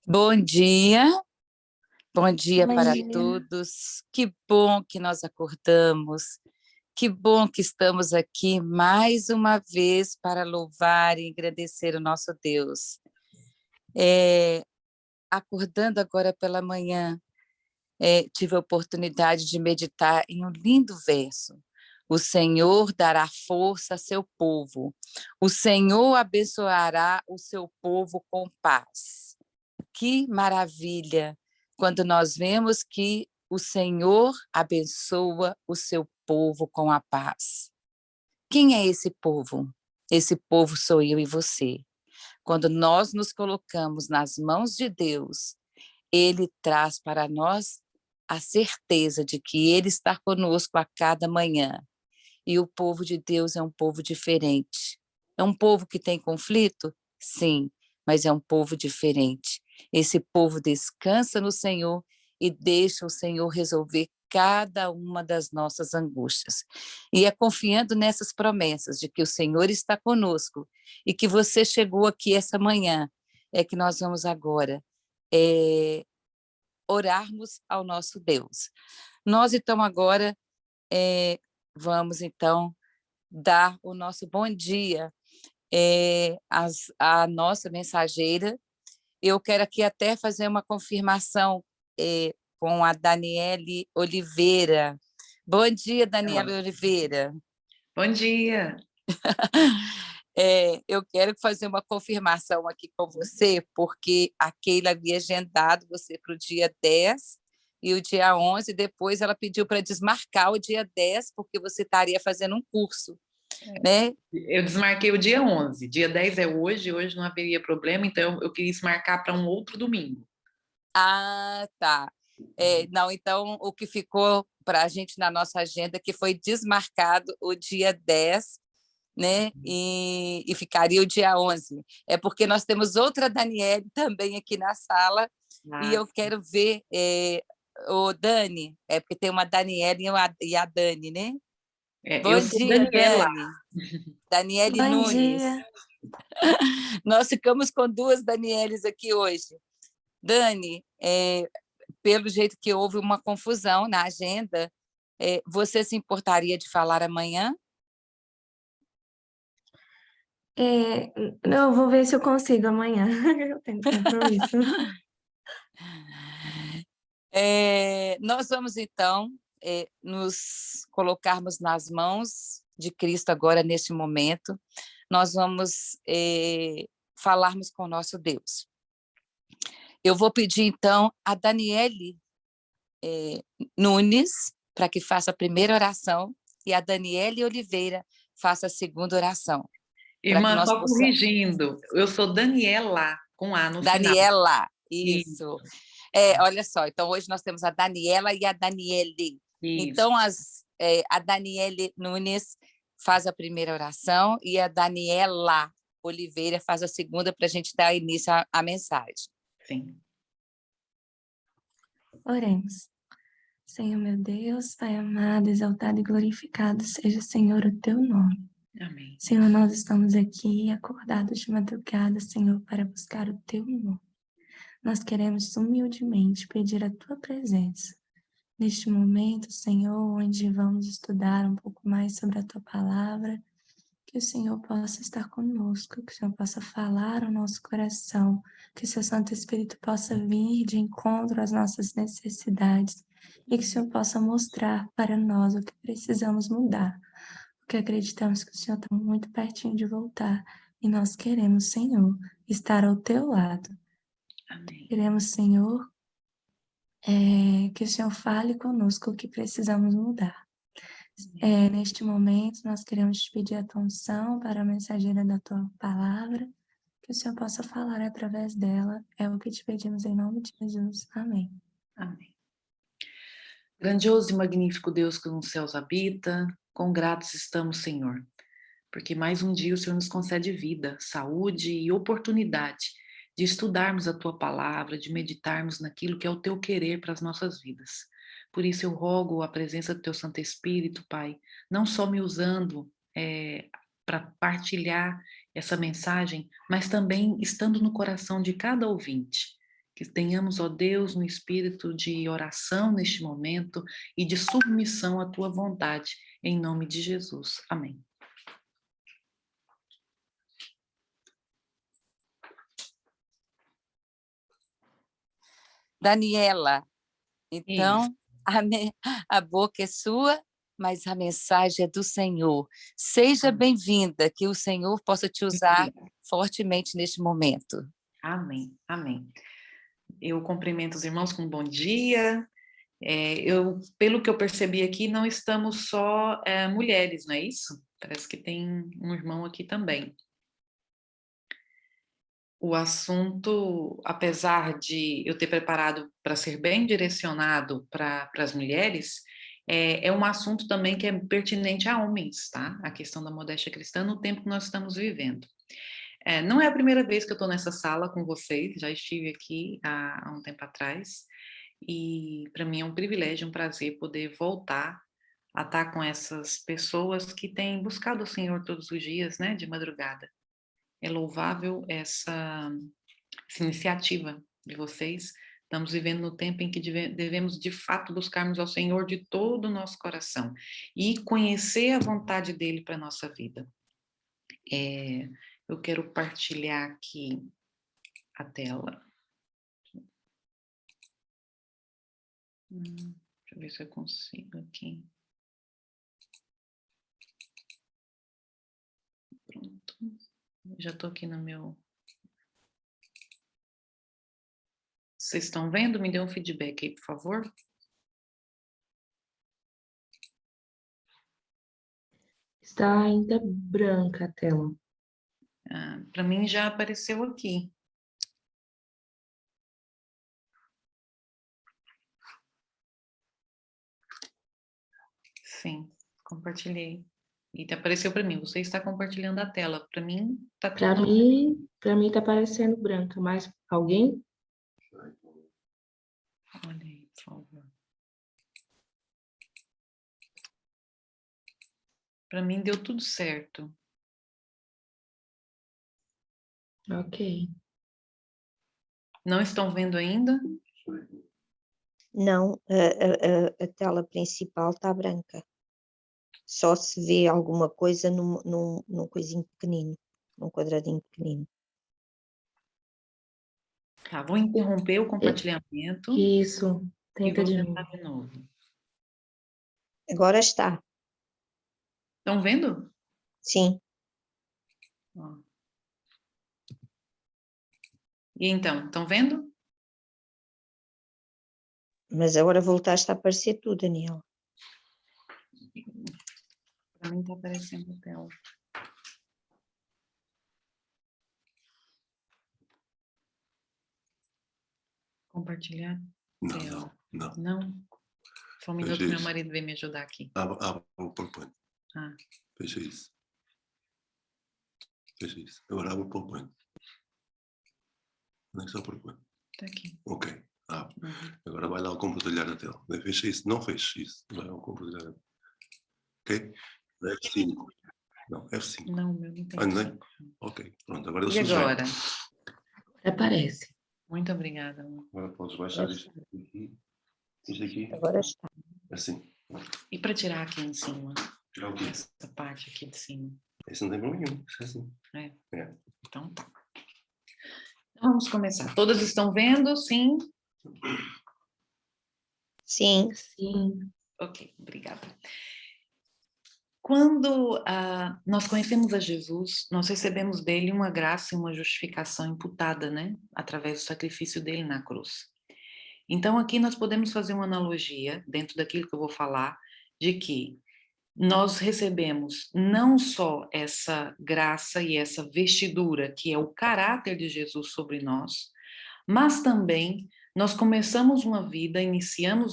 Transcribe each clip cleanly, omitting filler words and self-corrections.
Bom dia, bom dia Bom para dia. todos. Que bom que nós acordamos, que bom que estamos aqui mais uma vez para louvar e agradecer o nosso Deus. Acordando agora pela manhã, tive a oportunidade de meditar em um lindo verso. O Senhor dará força a seu povo, o Senhor abençoará o seu povo com paz. Que maravilha quando nós vemos que o Senhor abençoa o seu povo com a paz. Quem é esse povo? Esse povo sou eu e você. Quando nós nos colocamos nas mãos de Deus, Ele traz para nós a certeza de que Ele está conosco a cada manhã. E o povo de Deus é um povo diferente. É um povo que tem conflito? Sim, mas é um povo diferente. Esse povo descansa no Senhor e deixa o Senhor resolver cada uma das nossas angústias. E é confiando nessas promessas de que o Senhor está conosco e que você chegou aqui essa manhã, é que nós vamos agora orarmos ao nosso Deus. Nós então agora vamos então dar o nosso bom dia à nossa mensageira. Eu quero aqui até fazer uma confirmação com a Daniele Oliveira. Bom dia, Daniele Ela. Oliveira. Bom dia. Eu quero fazer uma confirmação aqui com você, porque a Keila havia agendado você para o dia 10 e o dia 11, depois ela pediu para desmarcar o dia 10, porque você estaria fazendo um curso, né? Eu desmarquei o dia 11. Dia 10 é hoje não haveria problema, então eu quis marcar para um outro domingo. Ah, tá. Não, então o que ficou para a gente na nossa agenda que foi desmarcado o dia 10, né? E ficaria o dia 11. É porque nós temos outra Daniele também aqui na sala e eu quero ver o Dani, porque tem uma Daniele e a Dani, né? Eu Bom sou dia, Daniela. Dani. Daniele Bom Nunes. dia. Nós ficamos com duas Danieles aqui hoje. Dani, pelo jeito que houve uma confusão na agenda, você se importaria de falar amanhã? Não, eu vou ver se eu consigo amanhã. Eu tenho compromisso. Nós vamos, então, nos colocarmos nas mãos de Cristo agora, neste momento. Nós vamos falarmos com o nosso Deus. Eu vou pedir, então, a Daniele Nunes para que faça a primeira oração e a Daniele Oliveira faça a segunda oração. Para que Irmã, nós só possamos... corrigindo, eu sou Daniela, com A no final. Daniela, Isso, isso. Olha só, então hoje nós temos a Daniela e a Daniele. isso. Então, a Daniele Nunes faz a primeira oração e a Daniela Oliveira faz a segunda para a gente dar início à mensagem. Sim. Oremos. Senhor meu Deus, Pai amado, exaltado e glorificado seja, Senhor, o teu nome. Amém. Senhor, nós estamos aqui acordados de madrugada, Senhor, para buscar o teu nome. Nós queremos humildemente pedir a tua presença. Neste momento, Senhor, onde vamos estudar um pouco mais sobre a tua palavra, que o Senhor possa estar conosco, que o Senhor possa falar ao nosso coração, que o seu Santo Espírito possa vir de encontro às nossas necessidades e que o Senhor possa mostrar para nós o que precisamos mudar, porque acreditamos que o Senhor está muito pertinho de voltar e nós queremos, Senhor, estar ao teu lado. Amém. Queremos, Senhor, que o Senhor fale conosco o que precisamos mudar. Neste momento, nós queremos te pedir a tua unção para a mensageira da tua palavra, que o Senhor possa falar através dela. É o que te pedimos em nome de Jesus. Amém. Amém. Grandioso e magnífico Deus que nos céus habita, quão gratos estamos, Senhor, porque mais um dia o Senhor nos concede vida, saúde e oportunidade de estudarmos a Tua palavra, de meditarmos naquilo que é o Teu querer para as nossas vidas. Por isso eu rogo a presença do Teu Santo Espírito, Pai, não só me usando para partilhar essa mensagem, mas também estando no coração de cada ouvinte. Que tenhamos, ó Deus, um espírito de oração neste momento e de submissão à tua vontade, em nome de Jesus. Amém. Daniela, então, Isso. a boca é sua, mas a mensagem é do Senhor. Seja bem-vinda, que o Senhor possa te usar fortemente neste momento. Amém, amém. Eu cumprimento os irmãos com bom dia. Pelo que eu percebi aqui, não estamos só mulheres, não é isso? Parece que tem um irmão aqui também. O assunto, apesar de eu ter preparado para ser bem direcionado para as mulheres, é um assunto também que é pertinente a homens, tá? A questão da modéstia cristã no tempo que nós estamos vivendo. Não é a primeira vez que eu estou nessa sala com vocês, já estive aqui há um tempo atrás, e para mim é um privilégio, um prazer poder voltar a estar com essas pessoas que têm buscado o Senhor todos os dias, né, de madrugada. É louvável essa iniciativa de vocês. Estamos vivendo no tempo em que devemos, de fato, buscarmos ao Senhor de todo o nosso coração e conhecer a vontade dEle para a nossa vida. Eu quero partilhar aqui a tela. Deixa eu ver se eu consigo aqui. Pronto. Já estou aqui no meu... Vocês estão vendo? Me dê um feedback aí, por favor. Está ainda branca a tela. Para mim já apareceu aqui. Sim, compartilhei. E apareceu para mim, você está compartilhando a tela. Para mim, está Para tudo... mim está parecendo branca, mas alguém? Olha aí, por favor. Para mim deu tudo certo. Ok. Não estão vendo ainda? Não, a tela principal está branca. Só se vê alguma coisa num coisinho pequenino, num quadradinho pequenino. Tá, vou interromper o compartilhamento Isso, e tenta vou de tentar novo. de novo. Agora está, Estão vendo? sim. Ó. E então, estão vendo? Mas agora voltaste a aparecer tu, Daniel. Para mim está aparecendo a tela. Compartilhar tela. Não? Só um minuto, meu marido veio me ajudar aqui. Abre o PowerPoint. Fecha isso. Fecha isso. Agora abre o PowerPoint. Onde é que está o PowerPoint? Está aqui. Ok. Agora vai lá ao compartilhar a tela. Fecha isso. Não feche isso. Vai ao compartilhar a tela. Ok? F5. Não, F5. Não, meu não tem. Não? Ok. Pronto. Agora E agora? Aparece. Muito obrigada. Agora podes baixar isto aqui. Isto aqui. Agora está. Assim. E para tirar aqui em cima? Tirar o quê? Essa parte aqui de cima. Isso não tem problema nenhum. Isso é assim. Então tá. Então, vamos começar. Todas estão vendo? Sim? Sim. Sim. Ok, obrigada. Quando nós conhecemos a Jesus, nós recebemos dele uma graça e uma justificação imputada, né? Através do sacrifício dele na cruz. Então, aqui nós podemos fazer uma analogia, dentro daquilo que eu vou falar, de que nós recebemos não só essa graça e essa vestidura, que é o caráter de Jesus sobre nós, mas também nós iniciamos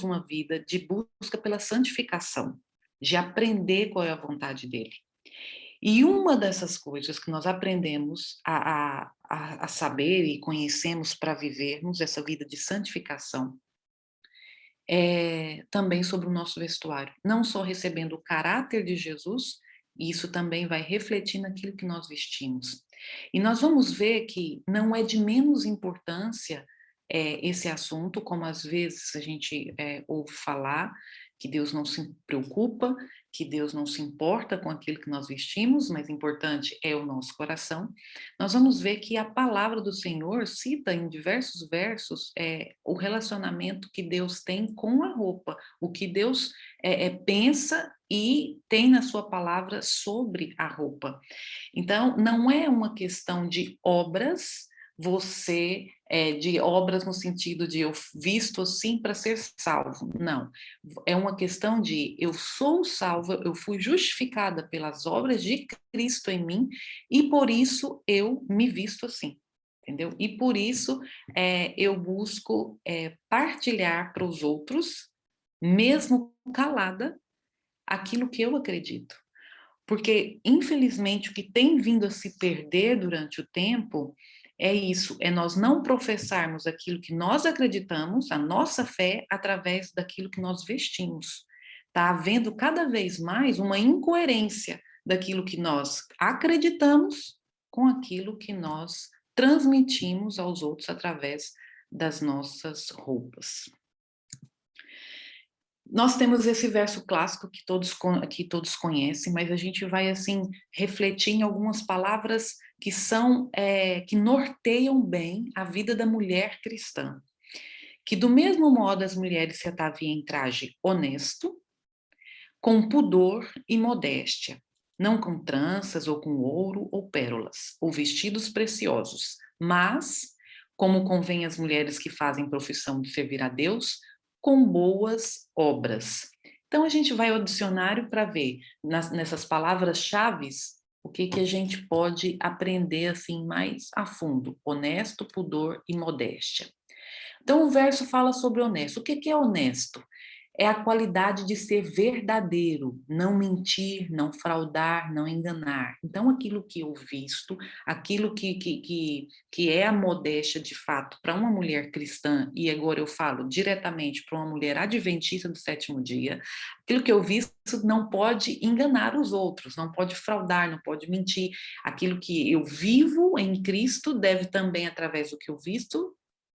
uma vida de busca pela santificação, de aprender qual é a vontade dele. E uma dessas coisas que nós aprendemos a saber e conhecemos para vivermos essa vida de santificação é também sobre o nosso vestuário. Não só recebendo o caráter de Jesus, e isso também vai refletir naquilo que nós vestimos. E nós vamos ver que não é de menos importância esse assunto, como às vezes a gente ouve falar, que Deus não se preocupa, que Deus não se importa com aquilo que nós vestimos, mas importante é o nosso coração. Nós vamos ver que a palavra do Senhor cita em diversos versos o relacionamento que Deus tem com a roupa, o que Deus pensa e tem na sua palavra sobre a roupa. Então, não é uma questão de obras, de obras no sentido de eu visto assim para ser salvo. Não. É uma questão de eu sou salva, eu fui justificada pelas obras de Cristo em mim e por isso eu me visto assim. Entendeu? E por isso eu busco partilhar para os outros, mesmo calada, aquilo que eu acredito. Porque, infelizmente, o que tem vindo a se perder durante o tempo é isso, é nós não professarmos aquilo que nós acreditamos, a nossa fé, através daquilo que nós vestimos. Está havendo cada vez mais uma incoerência daquilo que nós acreditamos com aquilo que nós transmitimos aos outros através das nossas roupas. Nós temos esse verso clássico que todos conhecem, mas a gente vai assim refletir em algumas palavras que são que norteiam bem a vida da mulher cristã. Que do mesmo modo as mulheres se ataviam em traje honesto, com pudor e modéstia, não com tranças ou com ouro ou pérolas, ou vestidos preciosos, mas, como convém às mulheres que fazem profissão de servir a Deus, com boas obras. Então, a gente vai ao dicionário para ver, nessas palavras-chave, o que a gente pode aprender assim mais a fundo. Honesto, pudor e modéstia. Então, o verso fala sobre honesto. O que é honesto? É a qualidade de ser verdadeiro, não mentir, não fraudar, não enganar. Então, aquilo que eu visto, aquilo que é a modéstia de fato para uma mulher cristã, e agora eu falo diretamente para uma mulher adventista do sétimo dia, aquilo que eu visto não pode enganar os outros, não pode fraudar, não pode mentir. Aquilo que eu vivo em Cristo deve também, através do que eu visto,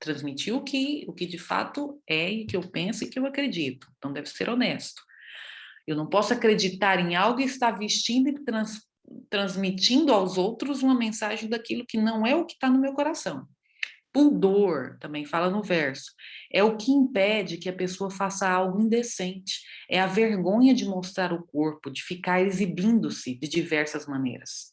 transmitir o que de fato é e que eu penso e que eu acredito. Então, deve ser honesto. Eu não posso acreditar em algo e estar vestindo e transmitindo aos outros uma mensagem daquilo que não é o que está no meu coração. Pudor, também fala no verso, é o que impede que a pessoa faça algo indecente. É a vergonha de mostrar o corpo, de ficar exibindo-se de diversas maneiras.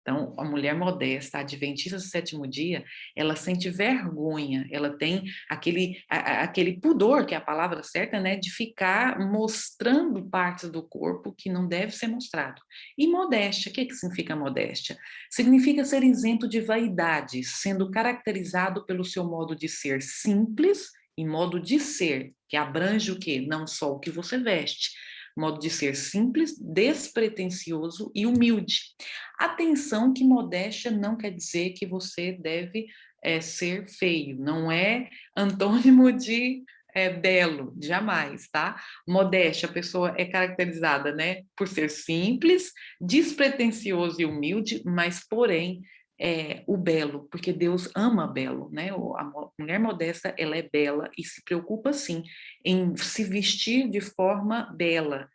Então, a mulher modesta, a adventista do sétimo dia, ela sente vergonha, ela tem aquele pudor, que é a palavra certa, né, de ficar mostrando partes do corpo que não deve ser mostrado. E modéstia, o que significa modéstia? Significa ser isento de vaidades, sendo caracterizado pelo seu modo de ser simples e modo de ser, que abrange o quê? Não só o que você veste, modo de ser simples, despretensioso e humilde. Atenção que modéstia não quer dizer que você deve ser feio, não é antônimo de belo, jamais, tá? Modéstia, a pessoa é caracterizada, né, por ser simples, despretensioso e humilde, mas porém o belo, porque Deus ama belo, né? A mulher modesta, ela é bela e se preocupa, sim, em se vestir de forma bela.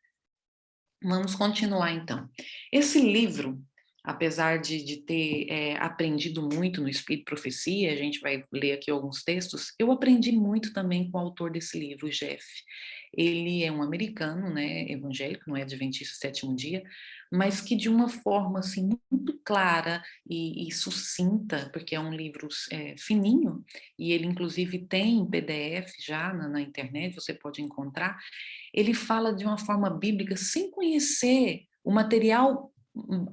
Vamos continuar, então. Esse livro, apesar de ter aprendido muito no Espírito e Profecia, a gente vai ler aqui alguns textos, eu aprendi muito também com o autor desse livro, o Jeff. Ele é um americano, né, evangélico, não é adventista do sétimo dia, mas que de uma forma assim, muito clara e sucinta, porque é um livro fininho, e ele inclusive tem PDF já na internet, você pode encontrar. Ele fala de uma forma bíblica sem conhecer o material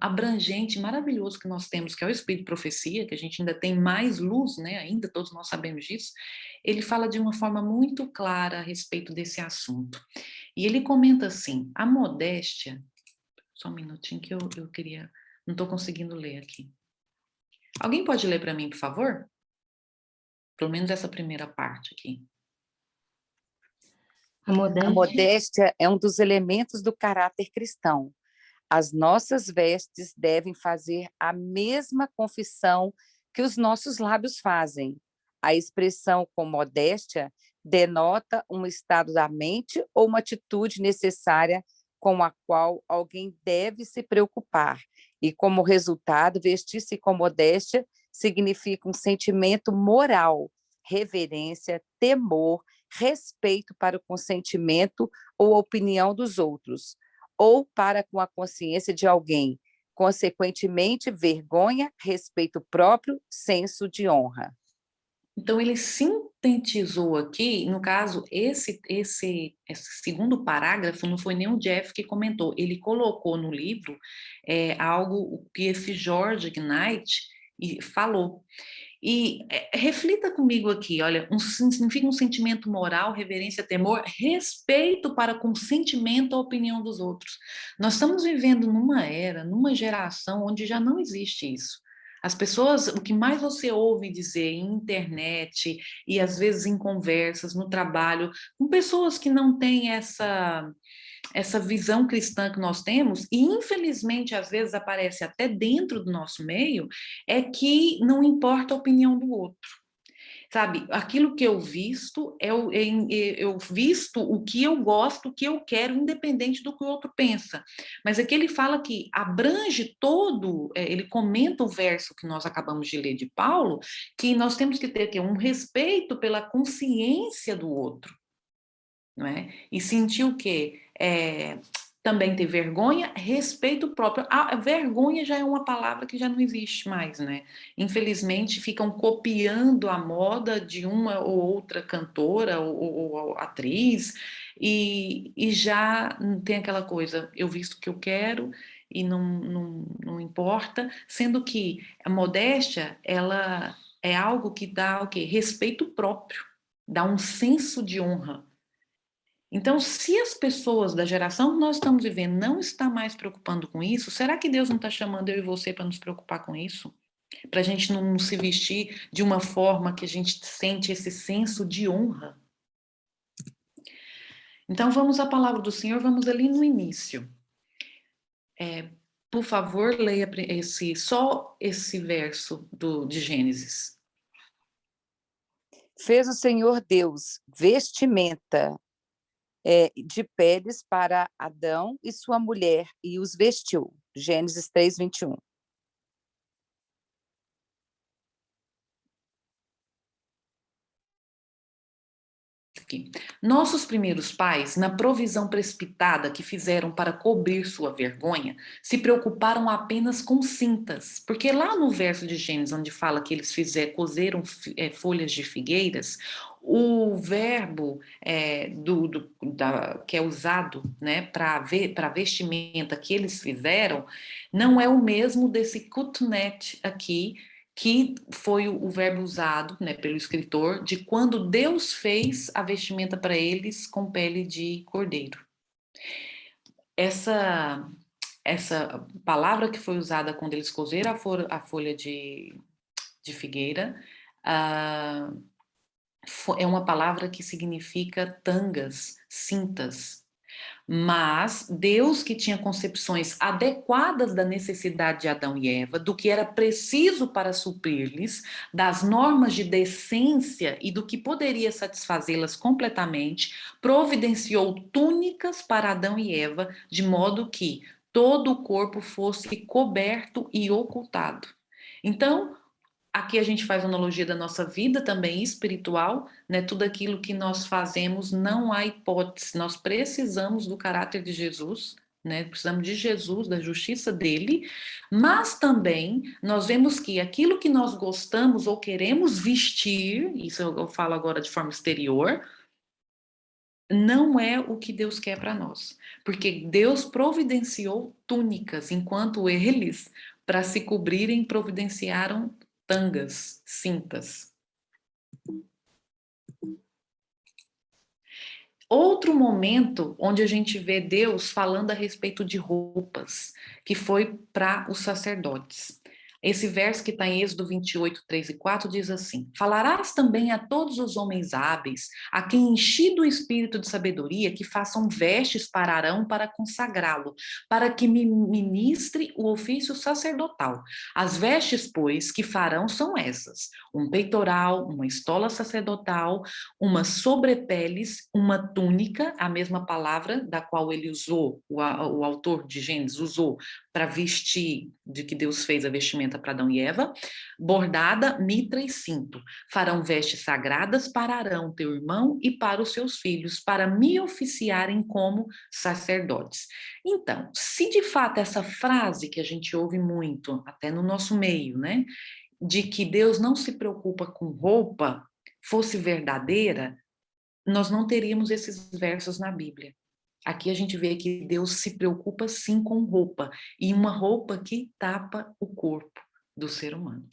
abrangente, maravilhoso que nós temos, que é o Espírito de Profecia, que a gente ainda tem mais luz, né? Ainda todos nós sabemos disso. Ele fala de uma forma muito clara a respeito desse assunto. E ele comenta assim, a modéstia... Só um minutinho que eu queria... Não estou conseguindo ler aqui. Alguém pode ler para mim, por favor? Pelo menos essa primeira parte aqui. A modéstia é um dos elementos do caráter cristão. As nossas vestes devem fazer a mesma confissão que os nossos lábios fazem. A expressão com modéstia denota um estado da mente ou uma atitude necessária com a qual alguém deve se preocupar. E, como resultado, vestir-se com modéstia significa um sentimento moral, reverência, temor, respeito para o consentimento ou opinião dos outros, ou para com a consciência de alguém, consequentemente, vergonha, respeito próprio, senso de honra. Então, ele sintetizou aqui, no caso, esse segundo parágrafo não foi nem o Jeff que comentou, ele colocou no livro algo que esse George Knight falou. E reflita comigo aqui, olha, significa um sentimento moral, reverência, temor, respeito para consentimento à opinião dos outros. Nós estamos vivendo numa era, numa geração onde já não existe isso. As pessoas, o que mais você ouve dizer em internet e às vezes em conversas, no trabalho, com pessoas que não têm essa visão cristã que nós temos, e infelizmente às vezes aparece até dentro do nosso meio, é que não importa a opinião do outro. Sabe, aquilo que eu visto, eu visto o que eu gosto, o que eu quero, independente do que o outro pensa. Mas aqui ele fala que abrange todo, ele comenta o verso que nós acabamos de ler de Paulo, que nós temos que ter aqui um respeito pela consciência do outro, não é? E sentir o quê? Também ter vergonha, respeito próprio. A vergonha já é uma palavra que já não existe mais, né? Infelizmente, ficam copiando a moda de uma ou outra cantora ou atriz e já tem aquela coisa, eu visto o que eu quero e não importa, sendo que a modéstia, ela é algo que dá o quê? Respeito próprio, dá um senso de honra. Então, se as pessoas da geração que nós estamos vivendo não estão mais preocupando com isso, será que Deus não está chamando eu e você para nos preocupar com isso? Para a gente não se vestir de uma forma que a gente sente esse senso de honra? Então, vamos à palavra do Senhor, vamos ali no início. Por favor, leia só esse verso de Gênesis. Fez o Senhor Deus vestimenta de peles para Adão e sua mulher, e os vestiu. Gênesis 3, 21. Aqui. Nossos primeiros pais, na provisão precipitada que fizeram para cobrir sua vergonha, se preocuparam apenas com cintas, porque lá no verso de Gênesis, onde fala que eles cozeram folhas de figueiras, o verbo que é usado, né, para vestimenta que eles fizeram, não é o mesmo desse kutnet aqui, que foi o verbo usado, né, pelo escritor, de quando Deus fez a vestimenta para eles com pele de cordeiro. Essa palavra que foi usada quando eles cozeram a folha de figueira é uma palavra que significa tangas, cintas. Mas Deus, que tinha concepções adequadas da necessidade de Adão e Eva, do que era preciso para suprir-lhes, das normas de decência e do que poderia satisfazê-las completamente, providenciou túnicas para Adão e Eva, de modo que todo o corpo fosse coberto e ocultado. Então, aqui a gente faz analogia da nossa vida também espiritual, né? Tudo aquilo que nós fazemos, não há hipótese, nós precisamos do caráter de Jesus, né? Precisamos de Jesus, da justiça dele, mas também nós vemos que aquilo que nós gostamos ou queremos vestir, isso eu falo agora de forma exterior, não é o que Deus quer para nós, porque Deus providenciou túnicas, enquanto eles, para se cobrirem, providenciaram tangas, cintas. Outro momento onde a gente vê Deus falando a respeito de roupas, que foi para os sacerdotes. Esse verso que está em Êxodo 28, 3 e 4 diz assim: falarás também a todos os homens hábeis, a quem enchi do espírito de sabedoria, que façam vestes para Arão para consagrá-lo, para que me ministre o ofício sacerdotal. As vestes, pois, que farão são essas: um peitoral, uma estola sacerdotal, uma sobrepeles, uma túnica, a mesma palavra da qual ele usou, o autor de Gênesis usou para vestir, de que Deus fez a vestimenta para Adão e Eva, bordada, mitra e cinto. Farão vestes sagradas para Arão, teu irmão, e para os seus filhos, para me oficiarem como sacerdotes. Então, se de fato essa frase que a gente ouve muito, até no nosso meio, né, de que Deus não se preocupa com roupa, fosse verdadeira, nós não teríamos esses versos na Bíblia. Aqui a gente vê que Deus se preocupa sim com roupa, e uma roupa que tapa o corpo do ser humano.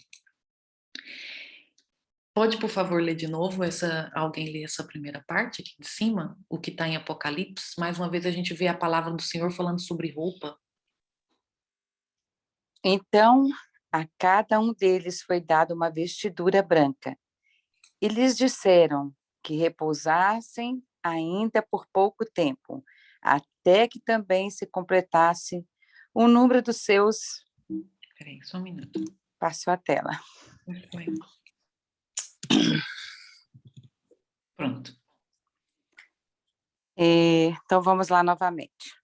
Pode, por favor, ler de novo alguém lê essa primeira parte aqui de cima, o que está em Apocalipse? Mais uma vez a gente vê a palavra do Senhor falando sobre roupa. Então, a cada um deles foi dada uma vestidura branca, e lhes disseram que repousassem ainda por pouco tempo, até que também se completasse o número dos seus... Peraí, só um minuto. Passou a tela. Pronto. Então, vamos lá novamente.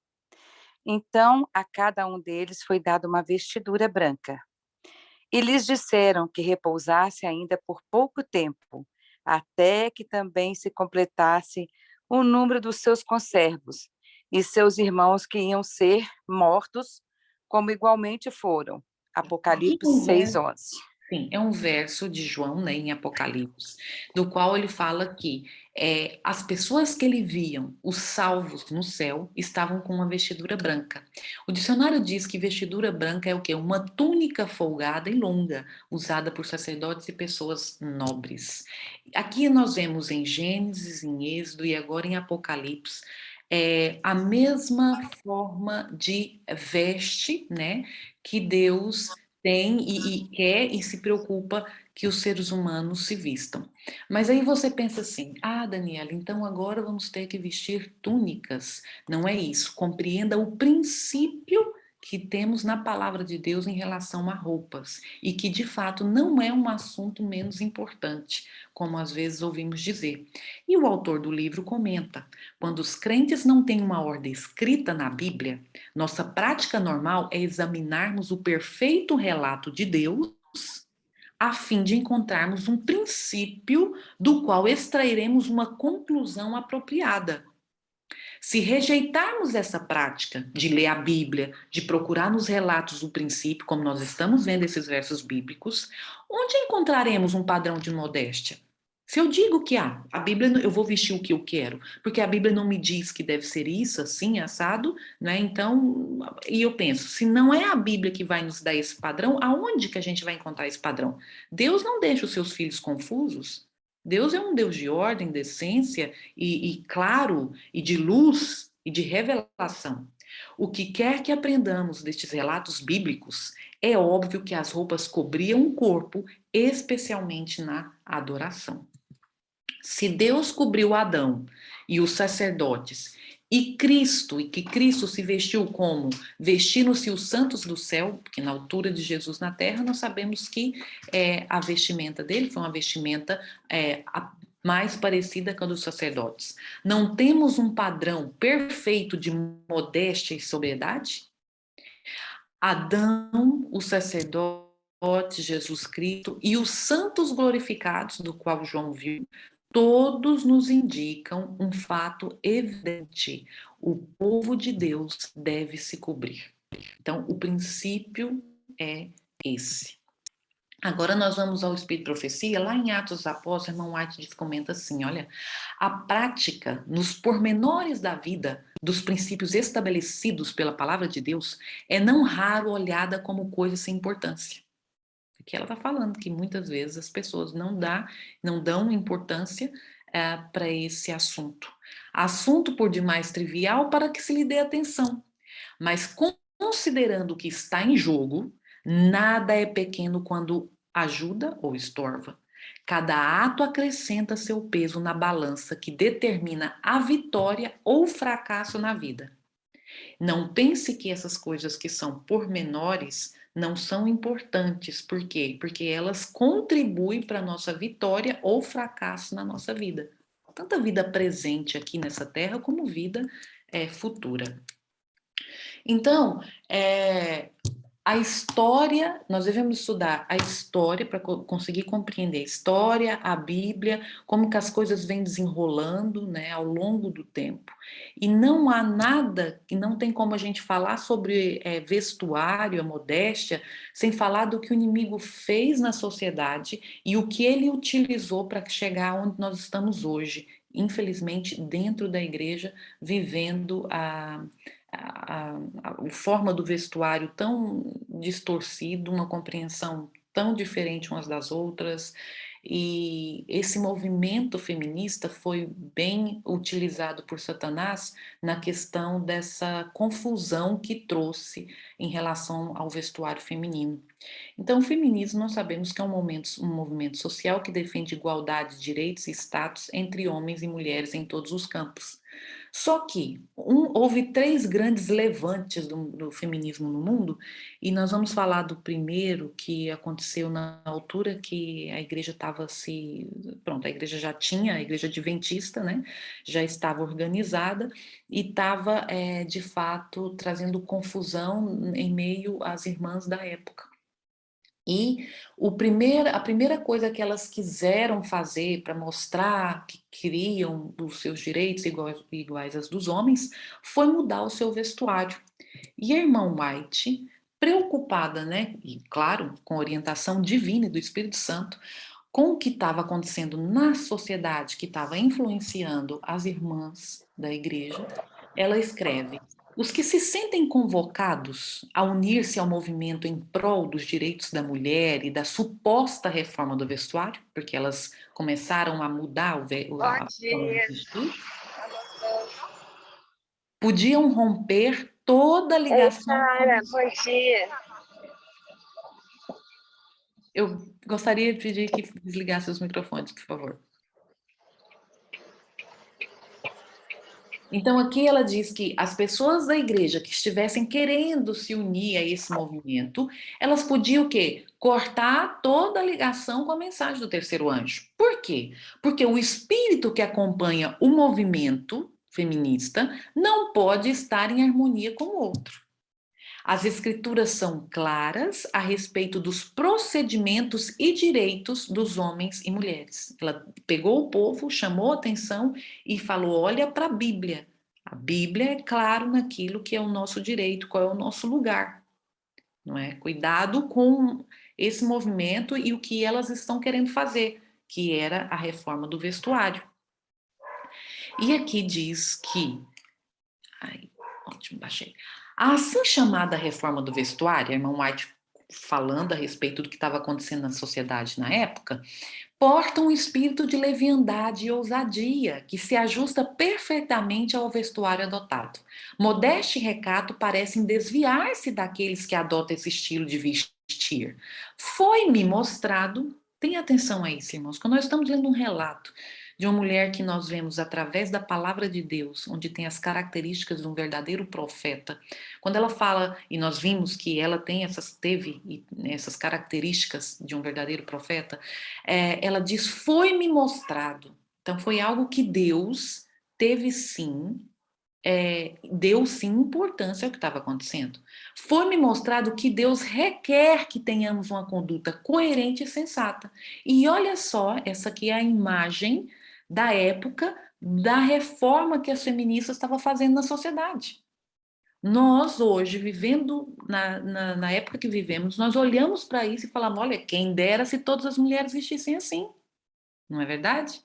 Então, a cada um deles foi dada uma vestidura branca, e lhes disseram que repousasse ainda por pouco tempo, até que também se completasse o número dos seus conservos, e seus irmãos que iam ser mortos, como igualmente foram. Apocalipse 6:11. Sim, é um verso de João, né, em Apocalipse, do qual ele fala que as pessoas que ele viam, os salvos no céu, estavam com uma vestidura branca. O dicionário diz que vestidura branca é o quê? Uma túnica folgada e longa, usada por sacerdotes e pessoas nobres. Aqui nós vemos em Gênesis, em Êxodo e agora em Apocalipse, a mesma forma de veste, né, que Deus tem e quer e se preocupa que os seres humanos se vistam. Mas aí você pensa assim, Daniela, então agora vamos ter que vestir túnicas. Não é isso. Compreenda o princípio que temos na palavra de Deus em relação a roupas e que de fato não é um assunto menos importante, como às vezes ouvimos dizer. E o autor do livro comenta, quando os crentes não têm uma ordem escrita na Bíblia, nossa prática normal é examinarmos o perfeito relato de Deus a fim de encontrarmos um princípio do qual extrairemos uma conclusão apropriada. Se rejeitarmos essa prática de ler a Bíblia, de procurar nos relatos o princípio, como nós estamos vendo esses versos bíblicos, onde encontraremos um padrão de modéstia? Se eu digo que a Bíblia, eu vou vestir o que eu quero, porque a Bíblia não me diz que deve ser isso, assim, assado, né? Então, e eu penso, se não é a Bíblia que vai nos dar esse padrão, aonde que a gente vai encontrar esse padrão? Deus não deixa os seus filhos confusos. Deus é um Deus de ordem, de essência e claro, e de luz e de revelação. O que quer que aprendamos destes relatos bíblicos, é óbvio que as roupas cobriam o corpo, especialmente na adoração. Se Deus cobriu Adão e os sacerdotes e que Cristo se vestiu como? Vestindo-se os santos do céu, porque na altura de Jesus na terra nós sabemos que a vestimenta dele foi uma vestimenta mais parecida com a dos sacerdotes. Não temos um padrão perfeito de modéstia e sobriedade? Adão, o sacerdote, Jesus Cristo e os santos glorificados, do qual João viu, todos nos indicam um fato evidente: o povo de Deus deve se cobrir. Então, o princípio é esse. Agora nós vamos ao Espírito de Profecia. Lá em Atos dos Apóstolos, irmão White comenta assim, olha, a prática nos pormenores da vida dos princípios estabelecidos pela palavra de Deus é não raro olhada como coisa sem importância. Aqui ela está falando que muitas vezes as pessoas não dão importância para esse assunto. Assunto por demais trivial para que se lhe dê atenção. Mas considerando o que está em jogo, Nada é pequeno quando ajuda ou estorva. Cada ato acrescenta seu peso na balança que determina a vitória ou fracasso na vida. Não pense que essas coisas que são pormenores não são importantes. Por quê? Porque elas contribuem para a nossa vitória ou fracasso na nossa vida. Tanto a vida presente aqui nessa terra, como vida futura. Então, a história, nós devemos estudar a história para conseguir compreender a história, a Bíblia, como que as coisas vêm desenrolando, né, ao longo do tempo. E não há nada, que não tem como a gente falar sobre vestuário, a modéstia, sem falar do que o inimigo fez na sociedade e o que ele utilizou para chegar onde nós estamos hoje, infelizmente, dentro da igreja, vivendo a forma do vestuário tão distorcido, uma compreensão tão diferente umas das outras, e esse movimento feminista foi bem utilizado por Satanás na questão dessa confusão que trouxe em relação ao vestuário feminino. Então, o feminismo, nós sabemos que é um movimento social que defende igualdade de direitos e status entre homens e mulheres em todos os campos. Só que houve 3 grandes levantes do feminismo no mundo, e nós vamos falar do primeiro, que aconteceu na altura que a igreja estava a igreja já tinha, a igreja adventista, né, já estava organizada e estava, de fato, trazendo confusão em meio às irmãs da época. E a primeira coisa que elas quiseram fazer para mostrar que queriam os seus direitos iguais aos dos homens foi mudar o seu vestuário. E a irmã White, preocupada, né, e claro, com orientação divina e do Espírito Santo, com o que estava acontecendo na sociedade, que estava influenciando as irmãs da igreja, ela escreve: os que se sentem convocados a unir-se ao movimento em prol dos direitos da mulher e da suposta reforma do vestuário, porque elas começaram a mudar a forma de vestir, podiam romper toda a ligação. Sara, bom dia. Eu gostaria de pedir que desligasse os microfones, por favor. Então, aqui ela diz que as pessoas da igreja que estivessem querendo se unir a esse movimento, elas podiam o quê? Cortar toda a ligação com a mensagem do terceiro anjo. Por quê? Porque o espírito que acompanha o movimento feminista não pode estar em harmonia com o outro. As escrituras são claras a respeito dos procedimentos e direitos dos homens e mulheres. Ela pegou o povo, chamou a atenção e falou: olha para a Bíblia. A Bíblia é claro naquilo que é o nosso direito, qual é o nosso lugar. Não é? Cuidado com esse movimento e o que elas estão querendo fazer, que era a reforma do vestuário. E aqui diz que... Ai, ótimo, baixei. A assim chamada reforma do vestuário, a irmã White falando a respeito do que estava acontecendo na sociedade na época, porta um espírito de leviandade e ousadia que se ajusta perfeitamente ao vestuário adotado. Modéstia e recato parecem desviar-se daqueles que adotam esse estilo de vestir. Foi-me mostrado, tenha atenção a isso, irmãos, quando nós estamos lendo um relato de uma mulher que nós vemos através da palavra de Deus, onde tem as características de um verdadeiro profeta. Quando ela fala, e nós vimos que ela teve essas características de um verdadeiro profeta, ela diz, foi-me mostrado. Então foi algo que Deus teve sim, deu sim importância ao que estava acontecendo. Foi-me mostrado que Deus requer que tenhamos uma conduta coerente e sensata. E olha só, essa aqui é a imagem da época da reforma que as feministas estavam fazendo na sociedade. Nós hoje, vivendo na época que vivemos, nós olhamos para isso e falamos, olha, quem dera se todas as mulheres vestissem assim. Não é verdade?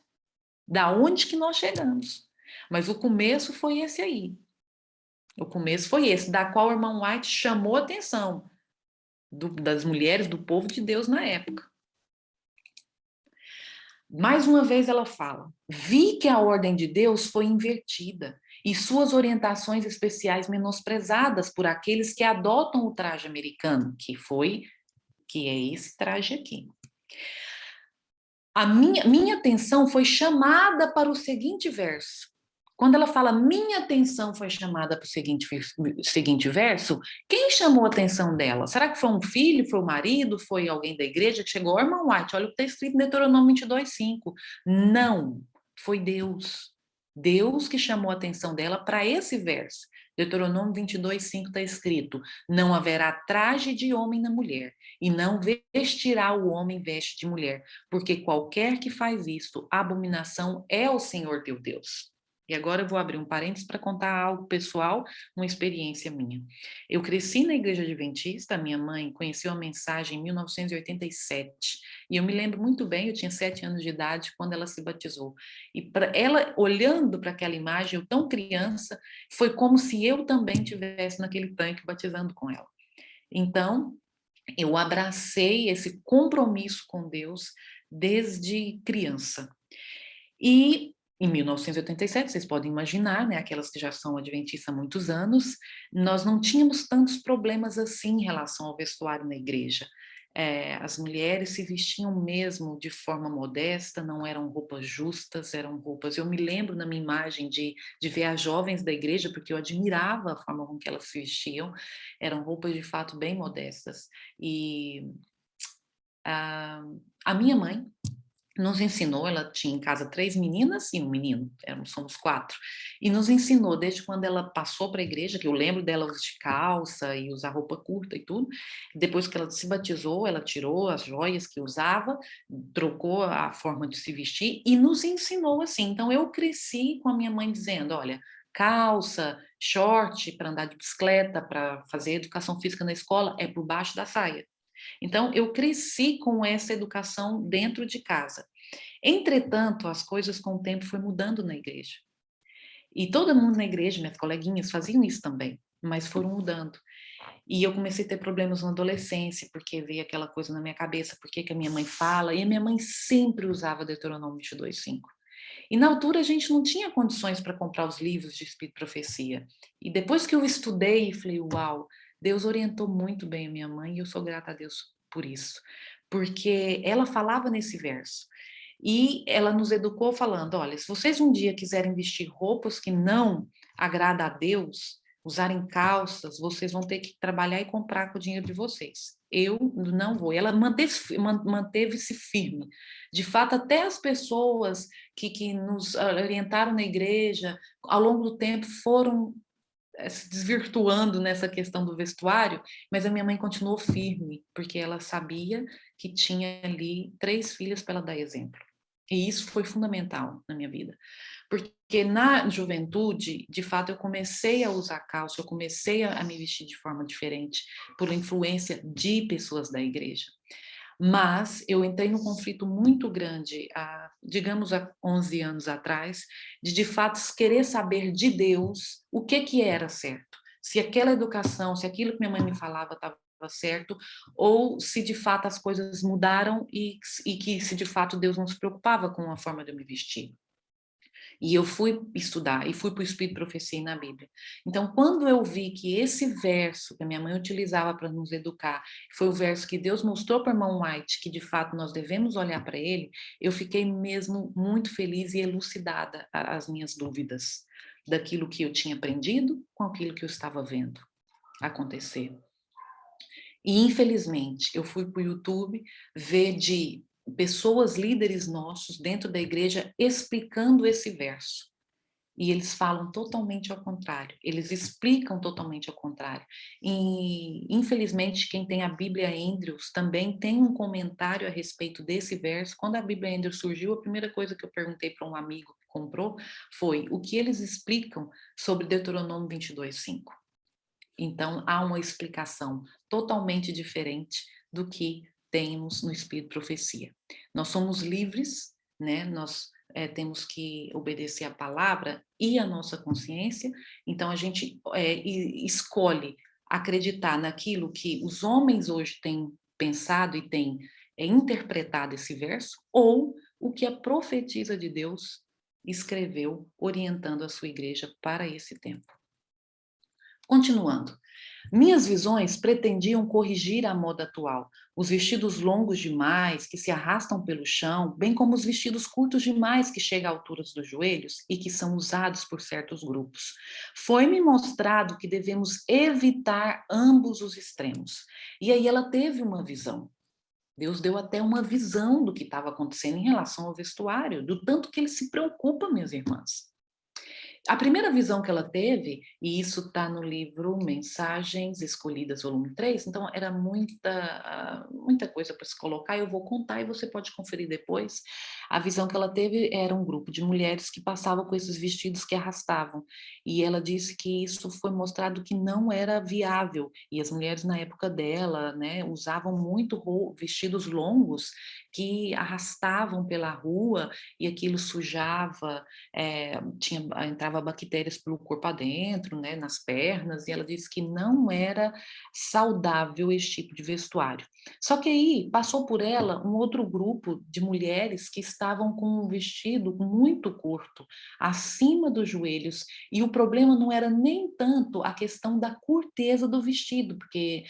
Da onde que nós chegamos? Mas o começo foi esse aí. O começo foi esse, da qual o irmão White chamou a atenção das mulheres, do povo de Deus na época. Mais uma vez ela fala, vi que a ordem de Deus foi invertida e suas orientações especiais menosprezadas por aqueles que adotam o traje americano, que é esse traje aqui. A minha atenção foi chamada para o seguinte verso. Quando ela fala minha atenção foi chamada para o seguinte verso, quem chamou a atenção dela? Será que foi um filho, foi o marido, foi alguém da igreja que chegou? Irmão White, olha o que está escrito em Deuteronômio 22:5. Não, foi Deus. Deus que chamou a atenção dela para esse verso. Deuteronômio 22:5 está escrito: não haverá traje de homem na mulher, e não vestirá o homem veste de mulher, porque qualquer que faz isto, abominação é o Senhor teu Deus. E agora eu vou abrir um parênteses para contar algo pessoal, uma experiência minha. Eu cresci na igreja adventista, minha mãe conheceu a mensagem em 1987, e eu me lembro muito bem, eu tinha 7 anos de idade quando ela se batizou. E ela, olhando para aquela imagem, eu tão criança, foi como se eu também tivesse naquele tanque batizando com ela. Então, eu abracei esse compromisso com Deus desde criança. E em 1987, vocês podem imaginar, né, aquelas que já são adventistas há muitos anos, nós não tínhamos tantos problemas assim em relação ao vestuário na igreja. As mulheres se vestiam mesmo de forma modesta, não eram roupas justas, eram roupas... Eu me lembro na minha imagem de ver as jovens da igreja, porque eu admirava a forma com que elas se vestiam, eram roupas de fato bem modestas. E a minha mãe nos ensinou, ela tinha em casa 3 meninas e um menino, somos 4, e nos ensinou desde quando ela passou para a igreja, que eu lembro dela de calça e usar roupa curta e tudo, depois que ela se batizou, ela tirou as joias que usava, trocou a forma de se vestir e nos ensinou assim. Então eu cresci com a minha mãe dizendo, olha, calça, short para andar de bicicleta, para fazer educação física na escola, é por baixo da saia. Então, eu cresci com essa educação dentro de casa. Entretanto, as coisas com o tempo foi mudando na igreja. E todo mundo na igreja, minhas coleguinhas, faziam isso também, mas foram mudando. E eu comecei a ter problemas na adolescência, porque veio aquela coisa na minha cabeça, por que a minha mãe fala? E a minha mãe sempre usava Deuteronômio 22:5. E na altura a gente não tinha condições para comprar os livros de Espírito e Profecia. E depois que eu estudei, falei, uau, Deus orientou muito bem a minha mãe e eu sou grata a Deus por isso. Porque ela falava nesse verso. E ela nos educou falando, olha, se vocês um dia quiserem vestir roupas que não agradam a Deus, usarem calças, vocês vão ter que trabalhar e comprar com o dinheiro de vocês. Eu não vou. Ela manteve-se firme. De fato, até as pessoas que nos orientaram na igreja, ao longo do tempo, foram se desvirtuando nessa questão do vestuário, mas a minha mãe continuou firme, porque ela sabia que tinha ali 3 filhas para ela dar exemplo. E isso foi fundamental na minha vida. Porque na juventude, de fato, eu comecei a usar calça, eu comecei a me vestir de forma diferente, por influência de pessoas da igreja. Mas eu entrei num conflito muito grande, digamos, há 11 anos atrás, de fato querer saber de Deus o que era certo. Se aquela educação, se aquilo que minha mãe me falava estava certo, ou se de fato as coisas mudaram e que se de fato Deus não se preocupava com a forma de eu me vestir. E eu fui estudar, e fui para o Espírito e Profecia na Bíblia. Então, quando eu vi que esse verso que a minha mãe utilizava para nos educar, foi o verso que Deus mostrou para a irmã White, que de fato nós devemos olhar para ele, eu fiquei mesmo muito feliz e elucidada as minhas dúvidas daquilo que eu tinha aprendido com aquilo que eu estava vendo acontecer. E, infelizmente, eu fui para o YouTube ver de pessoas, líderes nossos dentro da igreja, explicando esse verso. E eles falam totalmente ao contrário, eles explicam totalmente ao contrário. E, infelizmente, quem tem a Bíblia Andrews também tem um comentário a respeito desse verso. Quando a Bíblia Andrews surgiu, a primeira coisa que eu perguntei para um amigo que comprou foi o que eles explicam sobre Deuteronômio 22:5. Então, há uma explicação totalmente diferente do que temos no Espírito de Profecia. Nós somos livres, né? Nós temos que obedecer a palavra e a nossa consciência, então a gente escolhe acreditar naquilo que os homens hoje têm pensado e têm interpretado esse verso, ou o que a profetisa de Deus escreveu orientando a sua igreja para esse tempo. Continuando. Minhas visões pretendiam corrigir a moda atual, os vestidos longos demais que se arrastam pelo chão, bem como os vestidos curtos demais que chegam à altura dos joelhos e que são usados por certos grupos. Foi-me mostrado que devemos evitar ambos os extremos. E aí ela teve uma visão. Deus deu até uma visão do que estava acontecendo em relação ao vestuário, do tanto que ele se preocupa, minhas irmãs. A primeira visão que ela teve, e isso está no livro Mensagens Escolhidas, volume 3, então era muita coisa para se colocar, eu vou contar e você pode conferir depois. A visão que ela teve era um grupo de mulheres que passavam com esses vestidos que arrastavam, e ela disse que isso foi mostrado que não era viável, e as mulheres na época dela, né, usavam muito vestidos longos que arrastavam pela rua, e aquilo sujava, entrava bactérias pelo corpo adentro, né, nas pernas, e ela disse que não era saudável esse tipo de vestuário. Só que aí passou por ela um outro grupo de mulheres que estavam com um vestido muito curto, acima dos joelhos, e o problema não era nem tanto a questão da curteza do vestido, porque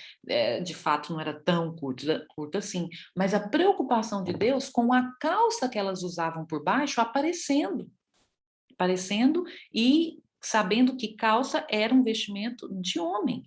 de fato não era tão curto assim, mas a preocupação de Deus com a calça que elas usavam por baixo aparecendo e sabendo que calça era um vestimento de homem.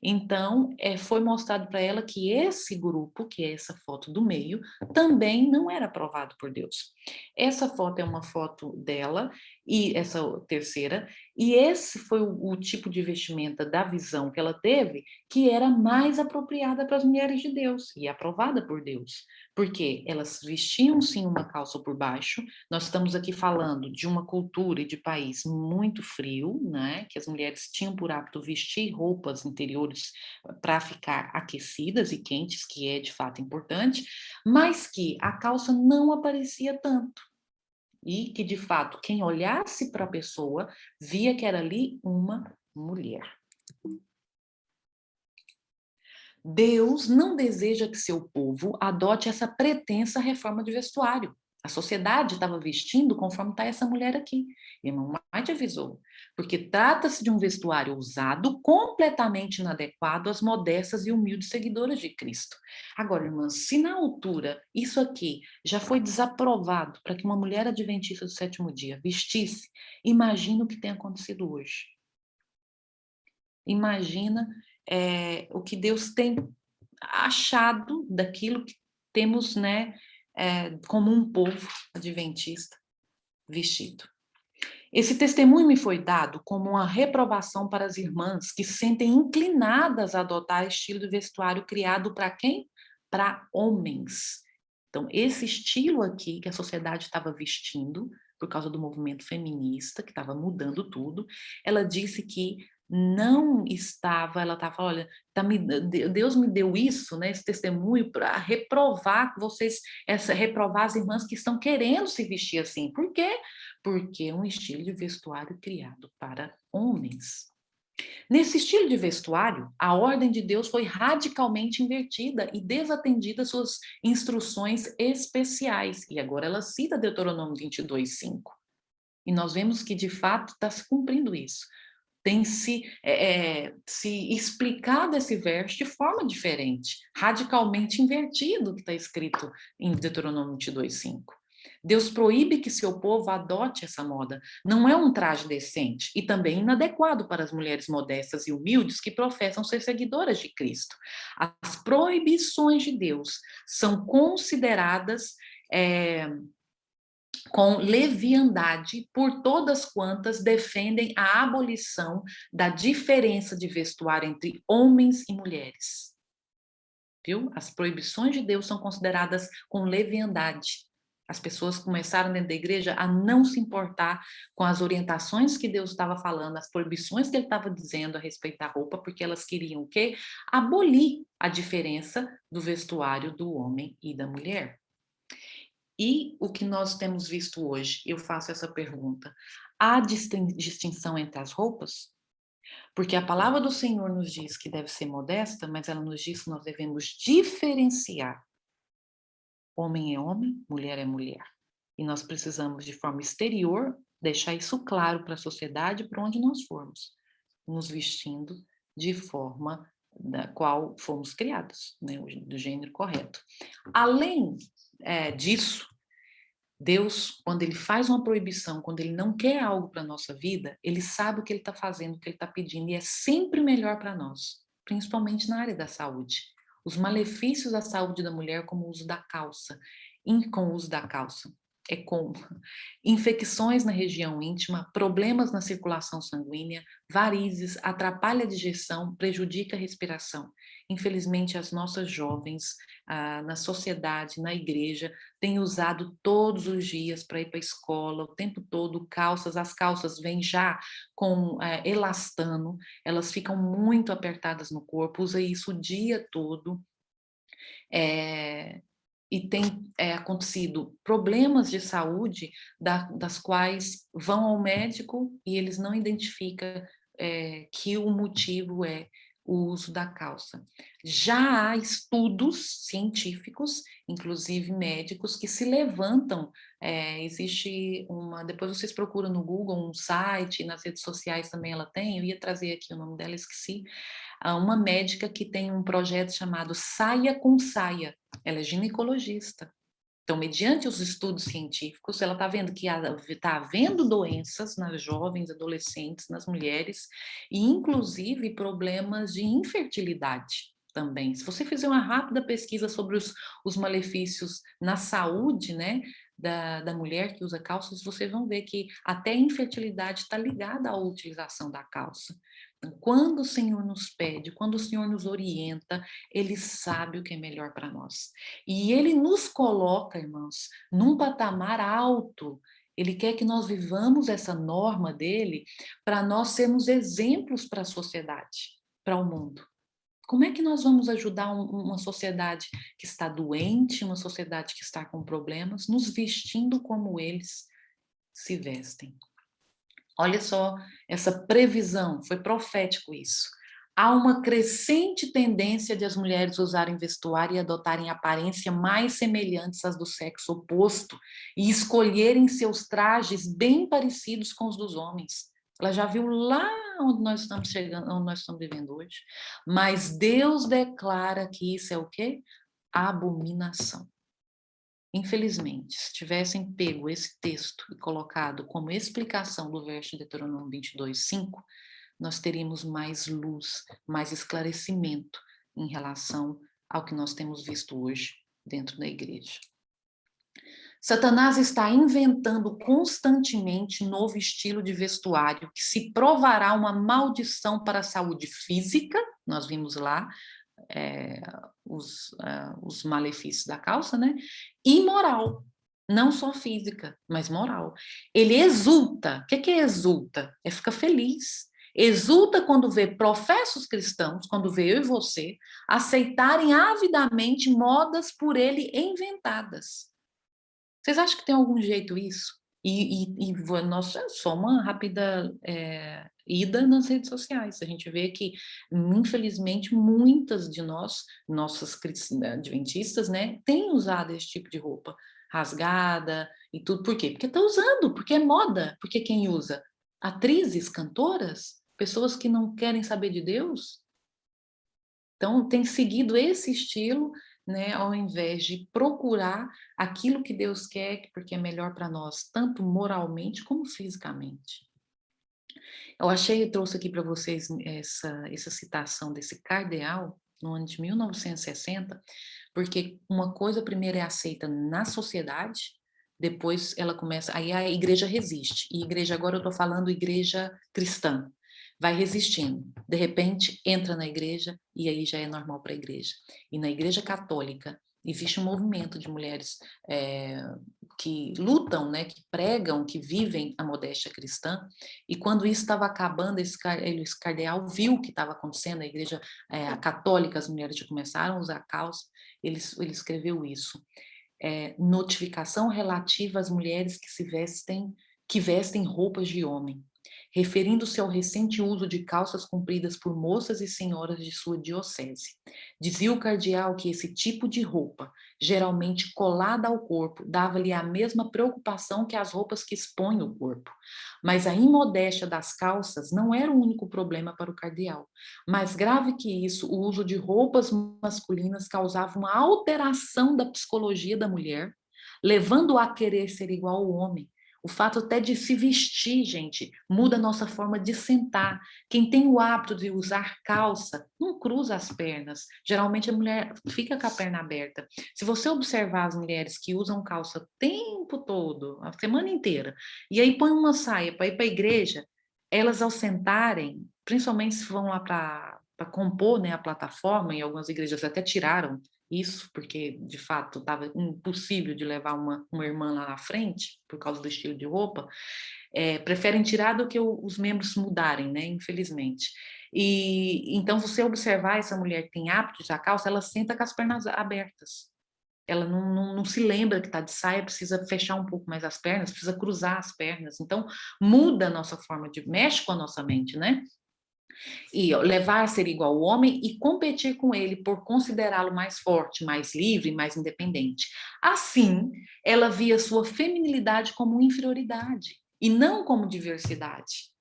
Então, foi mostrado para ela que esse grupo, que é essa foto do meio, também não era aprovado por Deus. Essa foto é uma foto dela, e essa terceira, e esse foi o tipo de vestimenta da visão que ela teve, que era mais apropriada para as mulheres de Deus, e aprovada por Deus. Porque elas vestiam sim uma calça por baixo, nós estamos aqui falando de uma cultura e de país muito frio, né? Que as mulheres tinham por hábito vestir roupas interiores para ficar aquecidas e quentes, que é de fato importante, mas que a calça não aparecia tanto. E que, de fato, quem olhasse para a pessoa via que era ali uma mulher. Deus não deseja que seu povo adote essa pretensa reforma de vestuário. A sociedade estava vestindo conforme está essa mulher aqui. E a irmã White avisou, porque trata-se de um vestuário usado completamente inadequado às modestas e humildes seguidoras de Cristo. Agora, irmãs, se na altura isso aqui já foi desaprovado para que uma mulher adventista do sétimo dia vestisse, imagina o que tem acontecido hoje. Imagina o que Deus tem achado daquilo que temos, né, como um povo adventista vestido. Esse testemunho me foi dado como uma reprovação para as irmãs que se sentem inclinadas a adotar estilo de vestuário criado para quem? Para homens. Então, esse estilo aqui que a sociedade estava vestindo, por causa do movimento feminista, que estava mudando tudo, ela disse que não estava, ela estava falando, olha, Deus me deu isso, né, esse testemunho para reprovar vocês, reprovar as irmãs que estão querendo se vestir assim. Por quê? Porque é um estilo de vestuário criado para homens. Nesse estilo de vestuário, a ordem de Deus foi radicalmente invertida e desatendida suas instruções especiais. E agora ela cita Deuteronômio 22:5. E nós vemos que, de fato, está se cumprindo isso. Tem se explicado esse verso de forma diferente, radicalmente invertido o que está escrito em Deuteronômio 22:5. Deus proíbe que seu povo adote essa moda. Não é um traje decente e também inadequado para as mulheres modestas e humildes que professam ser seguidoras de Cristo. As proibições de Deus são consideradas com leviandade por todas quantas defendem a abolição da diferença de vestuário entre homens e mulheres. Viu? As proibições de Deus são consideradas com leviandade. As pessoas começaram dentro da igreja a não se importar com as orientações que Deus estava falando, as proibições que ele estava dizendo a respeito da roupa, porque elas queriam o quê? Abolir a diferença do vestuário do homem e da mulher. E o que nós temos visto hoje? Eu faço essa pergunta. Há distinção entre as roupas? Porque a palavra do Senhor nos diz que deve ser modesta, mas ela nos diz que nós devemos diferenciar. Homem é homem, mulher é mulher. E nós precisamos, de forma exterior, deixar isso claro para a sociedade, para onde nós formos, nos vestindo de forma da qual fomos criados, né, do gênero correto. Além disso, Deus, quando ele faz uma proibição, quando ele não quer algo para a nossa vida, ele sabe o que ele está fazendo, o que ele está pedindo, e é sempre melhor para nós, principalmente na área da saúde. Os malefícios da saúde da mulher, como o uso da calça, com o uso da calça, é com infecções na região íntima, problemas na circulação sanguínea, varizes, atrapalha a digestão, prejudica a respiração. Infelizmente, as nossas jovens, na sociedade, na igreja, têm usado todos os dias para ir para a escola, o tempo todo, calças. As calças vêm já com elastano, elas ficam muito apertadas no corpo, usa isso o dia todo. E tem acontecido problemas de saúde das quais vão ao médico e eles não identificam que o motivo é o uso da calça. Já há estudos científicos, inclusive médicos, que se levantam, existe depois vocês procuram no Google, um site, nas redes sociais também ela tem, eu ia trazer aqui o nome dela, esqueci, uma médica que tem um projeto chamado Saia com Saia, ela é ginecologista. Então, mediante os estudos científicos, ela está vendo que está havendo doenças nas jovens, adolescentes, nas mulheres, e inclusive problemas de infertilidade também. Se você fizer uma rápida pesquisa sobre os malefícios na saúde, né, da mulher que usa calças, vocês vão ver que até a infertilidade está ligada à utilização da calça. Então, quando o Senhor nos pede, quando o Senhor nos orienta, Ele sabe o que é melhor para nós. E Ele nos coloca, irmãos, num patamar alto. Ele quer que nós vivamos essa norma dele para nós sermos exemplos para a sociedade, para o mundo. Como é que nós vamos ajudar uma sociedade que está doente, uma sociedade que está com problemas, nos vestindo como eles se vestem? Olha só essa previsão, foi profético isso. Há uma crescente tendência de as mulheres usarem vestuário e adotarem aparência mais semelhantes às do sexo oposto e escolherem seus trajes bem parecidos com os dos homens. Ela já viu lá onde nós estamos chegando, onde nós estamos vivendo hoje. Mas Deus declara que isso é o quê? Abominação. Infelizmente, se tivessem pego esse texto e colocado como explicação do verso de Deuteronômio 22:5, nós teríamos mais luz, mais esclarecimento em relação ao que nós temos visto hoje dentro da igreja. Satanás está inventando constantemente novo estilo de vestuário que se provará uma maldição para a saúde física, nós vimos lá, os malefícios da calça, né? E moral, não só física, mas moral. Ele exulta. O que é exulta? É ficar feliz. Exulta quando vê professos cristãos, quando vê eu e você, aceitarem avidamente modas por ele inventadas. Vocês acham que tem algum jeito isso? Nossa, só uma rápida ida nas redes sociais. A gente vê que, infelizmente, muitas de nós, nossas adventistas, né, têm usado esse tipo de roupa rasgada e tudo. Por quê? Porque está usando, porque é moda. Porque quem usa? Atrizes, cantoras, pessoas que não querem saber de Deus. Então, tem seguido esse estilo, né, ao invés de procurar aquilo que Deus quer, porque é melhor para nós, tanto moralmente como fisicamente. Eu trouxe aqui para vocês essa citação desse cardeal, no ano de 1960, porque uma coisa primeiro é aceita na sociedade, depois ela começa, aí a igreja resiste, e igreja, agora eu estou falando igreja cristã, vai resistindo, de repente entra na igreja e aí já é normal para a igreja. E na igreja católica existe um movimento de mulheres que lutam, né, que pregam, que vivem a modéstia cristã, e quando isso estava acabando, esse cardeal viu o que estava acontecendo, a igreja católica, as mulheres já começaram a usar calça, ele escreveu isso, notificação relativa às mulheres que vestem roupas de homem. referindo-se ao recente uso de calças compridas por moças e senhoras de sua diocese. Dizia o cardeal que esse tipo de roupa, geralmente colada ao corpo, dava-lhe a mesma preocupação que as roupas que expõem o corpo. Mas a imodéstia das calças não era o único problema para o cardeal. Mais grave que isso, o uso de roupas masculinas causava uma alteração da psicologia da mulher, levando-a a querer ser igual ao homem. O fato até de se vestir, gente, muda a nossa forma de sentar. Quem tem o hábito de usar calça, não cruza as pernas. Geralmente a mulher fica com a perna aberta. Se você observar as mulheres que usam calça o tempo todo, a semana inteira, e aí põe uma saia para ir para a igreja, elas ao sentarem, principalmente se vão lá para compor, né, a plataforma, em algumas igrejas até tiraram isso, porque de fato estava impossível de levar uma irmã lá na frente, por causa do estilo de roupa, preferem tirar do que os membros mudarem, né, infelizmente. E então, você observar essa mulher que tem hábito de usar calça, ela senta com as pernas abertas. Ela não se lembra que está de saia, precisa fechar um pouco mais as pernas, precisa cruzar as pernas. Então, muda a nossa forma de... mexe com a nossa mente, né? E levar a ser igual ao homem e competir com ele por considerá-lo mais forte, mais livre, mais independente. Assim, ela via sua feminilidade como inferioridade e não como diversidade.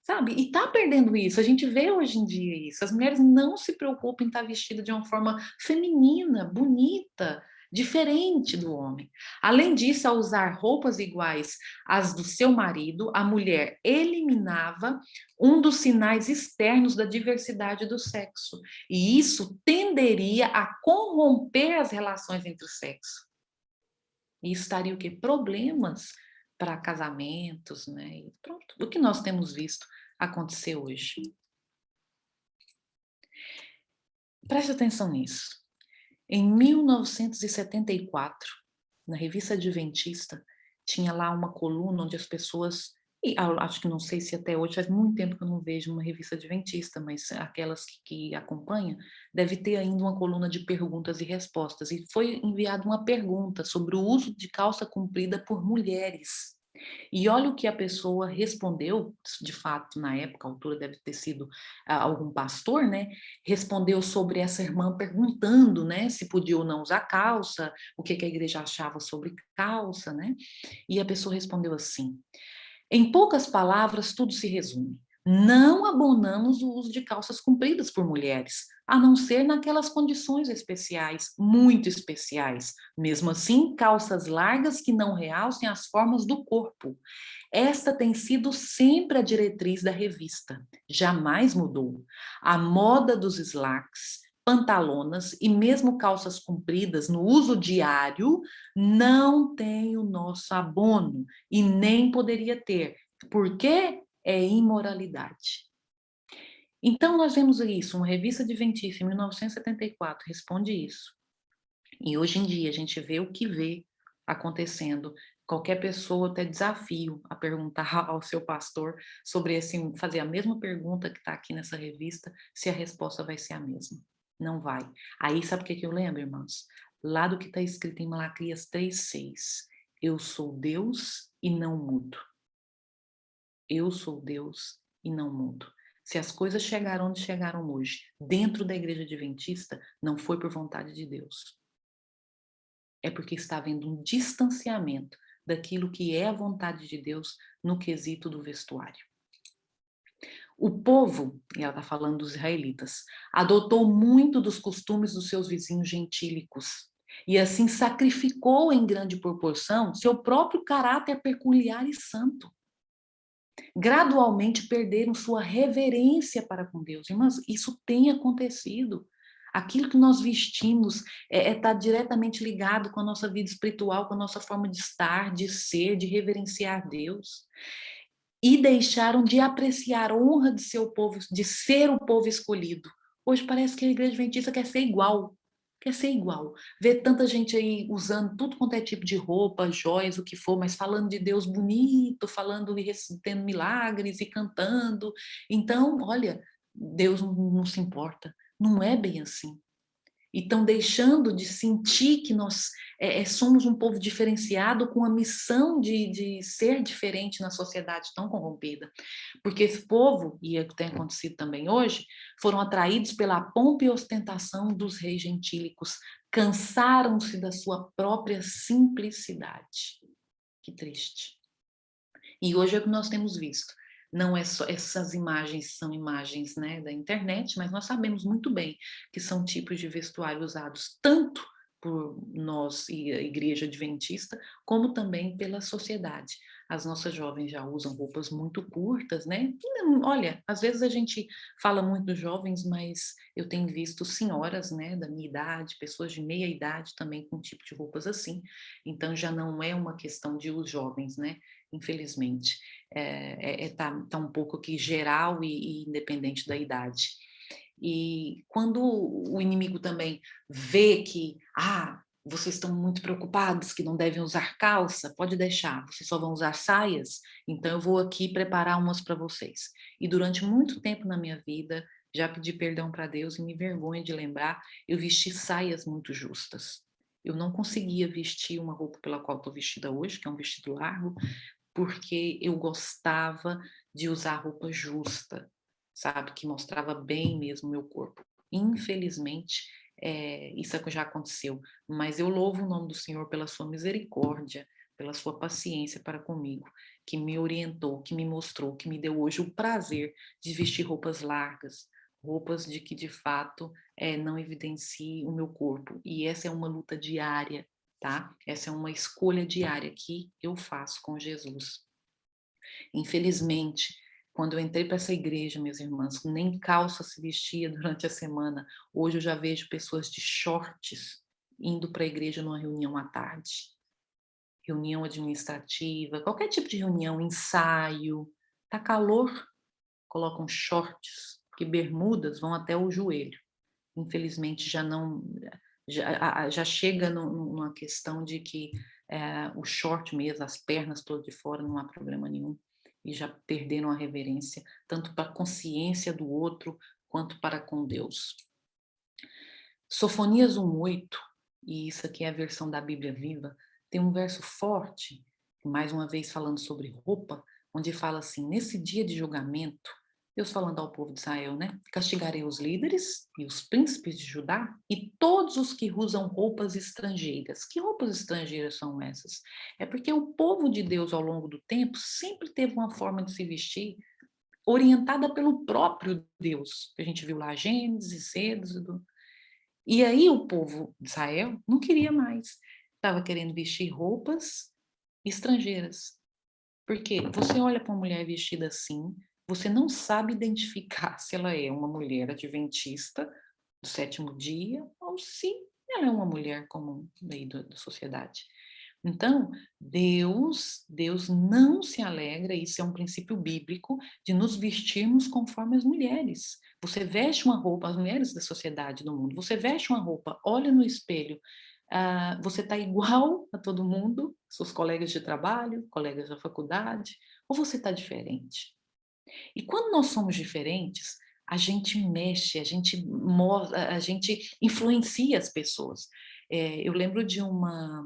Sabe? E tá perdendo isso. A gente vê hoje em dia isso. As mulheres não se preocupam em estar vestida de uma forma feminina, bonita, diferente do homem. Além disso, ao usar roupas iguais às do seu marido, a mulher eliminava um dos sinais externos da diversidade do sexo. E isso tenderia a corromper as relações entre o sexo. E estaria o quê? Problemas para casamentos, né? E pronto, o que nós temos visto acontecer hoje. Preste atenção nisso. Em 1974, na revista Adventista, tinha lá uma coluna onde as pessoas, e acho que não sei se até hoje, faz muito tempo que eu não vejo uma revista Adventista, mas aquelas que acompanham, deve ter ainda uma coluna de perguntas e respostas, e foi enviada uma pergunta sobre o uso de calça comprida por mulheres. E olha o que a pessoa respondeu, de fato, na época, a altura deve ter sido algum pastor, né? Respondeu sobre essa irmã perguntando, né, se podia ou não usar calça, o que a igreja achava sobre calça, né? E a pessoa respondeu assim: em poucas palavras, tudo se resume. Não abonamos o uso de calças compridas por mulheres, a não ser naquelas condições especiais, muito especiais. Mesmo assim, calças largas que não realcem as formas do corpo. Esta tem sido sempre a diretriz da revista. Jamais mudou. A moda dos slacks, pantalonas e mesmo calças compridas no uso diário não tem o nosso abono e nem poderia ter. Por quê? É imoralidade. Então, nós vemos isso, uma revista adventista em 1974 responde isso. E hoje em dia a gente vê o que vê acontecendo. Qualquer pessoa até desafio a perguntar ao seu pastor sobre fazer a mesma pergunta que está aqui nessa revista, se a resposta vai ser a mesma. Não vai. Aí sabe o que eu lembro, irmãos? Lá do que está escrito em Malaquias 3:6. Eu sou Deus e não mudo. Eu sou Deus e não mudo. Se as coisas chegaram onde chegaram hoje, dentro da igreja adventista, não foi por vontade de Deus. É porque está havendo um distanciamento daquilo que é a vontade de Deus no quesito do vestuário. O povo, e ela está falando dos israelitas, adotou muito dos costumes dos seus vizinhos gentílicos e assim sacrificou em grande proporção seu próprio caráter peculiar e santo. Gradualmente perderam sua reverência para com Deus. Irmãs, isso tem acontecido. Aquilo que nós vestimos está diretamente ligado com a nossa vida espiritual, com a nossa forma de estar, de ser, de reverenciar Deus. E deixaram de apreciar a honra de seu povo, de ser o povo escolhido. Hoje parece que a igreja adventista quer ser igual. Quer ser igual. Ver tanta gente aí usando tudo quanto é tipo de roupa, joias, o que for, mas falando de Deus bonito, falando e tendo milagres e cantando. Então, olha, Deus não se importa. Não é bem assim. e estão deixando de sentir que nós somos um povo diferenciado com a missão de ser diferente na sociedade tão corrompida. Porque esse povo, e é o que tem acontecido também hoje, foram atraídos pela pompa e ostentação dos reis gentílicos, cansaram-se da sua própria simplicidade. Que triste. E hoje é o que nós temos visto. Não é só essas imagens, são imagens, né, da internet, mas nós sabemos muito bem que são tipos de vestuário usados tanto por nós e a igreja adventista, como também pela sociedade. As nossas jovens já usam roupas muito curtas, né? E, olha, às vezes a gente fala muito dos jovens, mas eu tenho visto senhoras, né, da minha idade, pessoas de meia idade também com tipo de roupas assim. Então já não é uma questão de os jovens, né? Infelizmente, tá um pouco aqui geral e independente da idade. E quando o inimigo também vê que, vocês estão muito preocupados que não devem usar calça, pode deixar, vocês só vão usar saias, então eu vou aqui preparar umas para vocês. E durante muito tempo na minha vida, já pedi perdão para Deus e me vergonho de lembrar, eu vesti saias muito justas. Eu não conseguia vestir uma roupa pela qual estou vestida hoje, que é um vestido largo, porque eu gostava de usar roupa justa, sabe? Que mostrava bem mesmo o meu corpo. Infelizmente, isso já aconteceu, mas eu louvo o nome do Senhor pela sua misericórdia, pela sua paciência para comigo, que me orientou, que me mostrou, que me deu hoje o prazer de vestir roupas largas, roupas de que de fato não evidencie o meu corpo. E essa é uma luta diária, tá? Essa é uma escolha diária que eu faço com Jesus. Infelizmente, quando eu entrei para essa igreja, minhas irmãs, nem calça se vestia durante a semana. Hoje eu já vejo pessoas de shorts indo para a igreja numa reunião à tarde. Reunião administrativa, qualquer tipo de reunião, ensaio. Tá calor, colocam shorts, porque bermudas vão até o joelho. Infelizmente já não... Já chega numa questão de que o short mesmo, as pernas todas de fora, não há problema nenhum. E já perderam a reverência, tanto para a consciência do outro, quanto para com Deus. Sofonias 1:8, e isso aqui é a versão da Bíblia Viva, tem um verso forte, mais uma vez falando sobre roupa, onde fala assim: nesse dia de julgamento, Deus falando ao povo de Israel, né? Castigarei os líderes e os príncipes de Judá e todos os que usam roupas estrangeiras. Que roupas estrangeiras são essas? É porque o povo de Deus, ao longo do tempo, sempre teve uma forma de se vestir orientada pelo próprio Deus. A gente viu lá Gênesis, Êxodo. E aí o povo de Israel não queria mais. Estava querendo vestir roupas estrangeiras. Porque você olha para uma mulher vestida assim, você não sabe identificar se ela é uma mulher adventista do sétimo dia ou se ela é uma mulher comum no meio da sociedade. Então, Deus não se alegra, isso é um princípio bíblico, de nos vestirmos conforme as mulheres. Você veste uma roupa, as mulheres da sociedade do mundo, você veste uma roupa, olha no espelho, você está igual a todo mundo, seus colegas de trabalho, colegas da faculdade, ou você está diferente? E quando nós somos diferentes, a gente mexe, a gente influencia as pessoas. Eu lembro de uma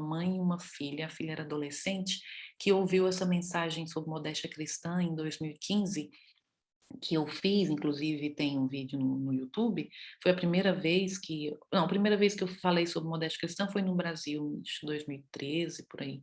mãe e uma filha, a filha era adolescente, que ouviu essa mensagem sobre modéstia cristã em 2015, que eu fiz, inclusive tem um vídeo no YouTube. Foi a primeira vez que... Não, a primeira vez que eu falei sobre modéstia cristã foi no Brasil, em 2013, por aí.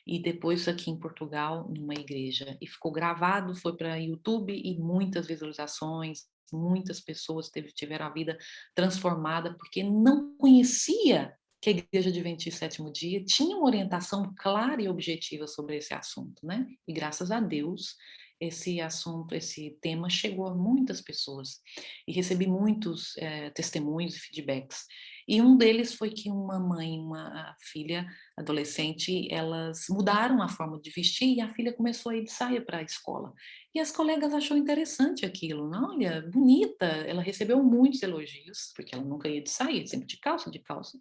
E depois aqui em Portugal, numa igreja. E ficou gravado, foi para YouTube e muitas visualizações, muitas pessoas tiveram a vida transformada porque não conhecia que a Igreja Adventista Sétimo Dia tinha uma orientação clara e objetiva sobre esse assunto, né? E graças a Deus, esse assunto, esse tema chegou a muitas pessoas e recebi muitos testemunhos e feedbacks. E um deles foi que uma mãe e uma filha adolescente, elas mudaram a forma de vestir e a filha começou a ir de saia para a escola. E as colegas achou interessante aquilo. Olha, bonita, ela recebeu muitos elogios, porque ela nunca ia de saia, sempre de calça, de calça.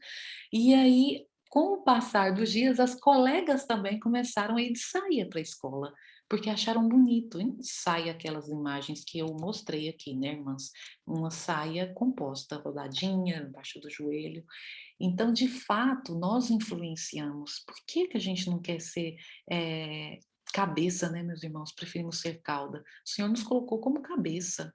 E aí, com o passar dos dias, as colegas também começaram a ir de saia para a escola, porque acharam bonito. E não sai aquelas imagens que eu mostrei aqui, né, irmãs? Uma saia composta, rodadinha, embaixo do joelho. Então, de fato, nós influenciamos. Por que que a gente não quer ser cabeça, né, meus irmãos? Preferimos ser cauda. O Senhor nos colocou como cabeça.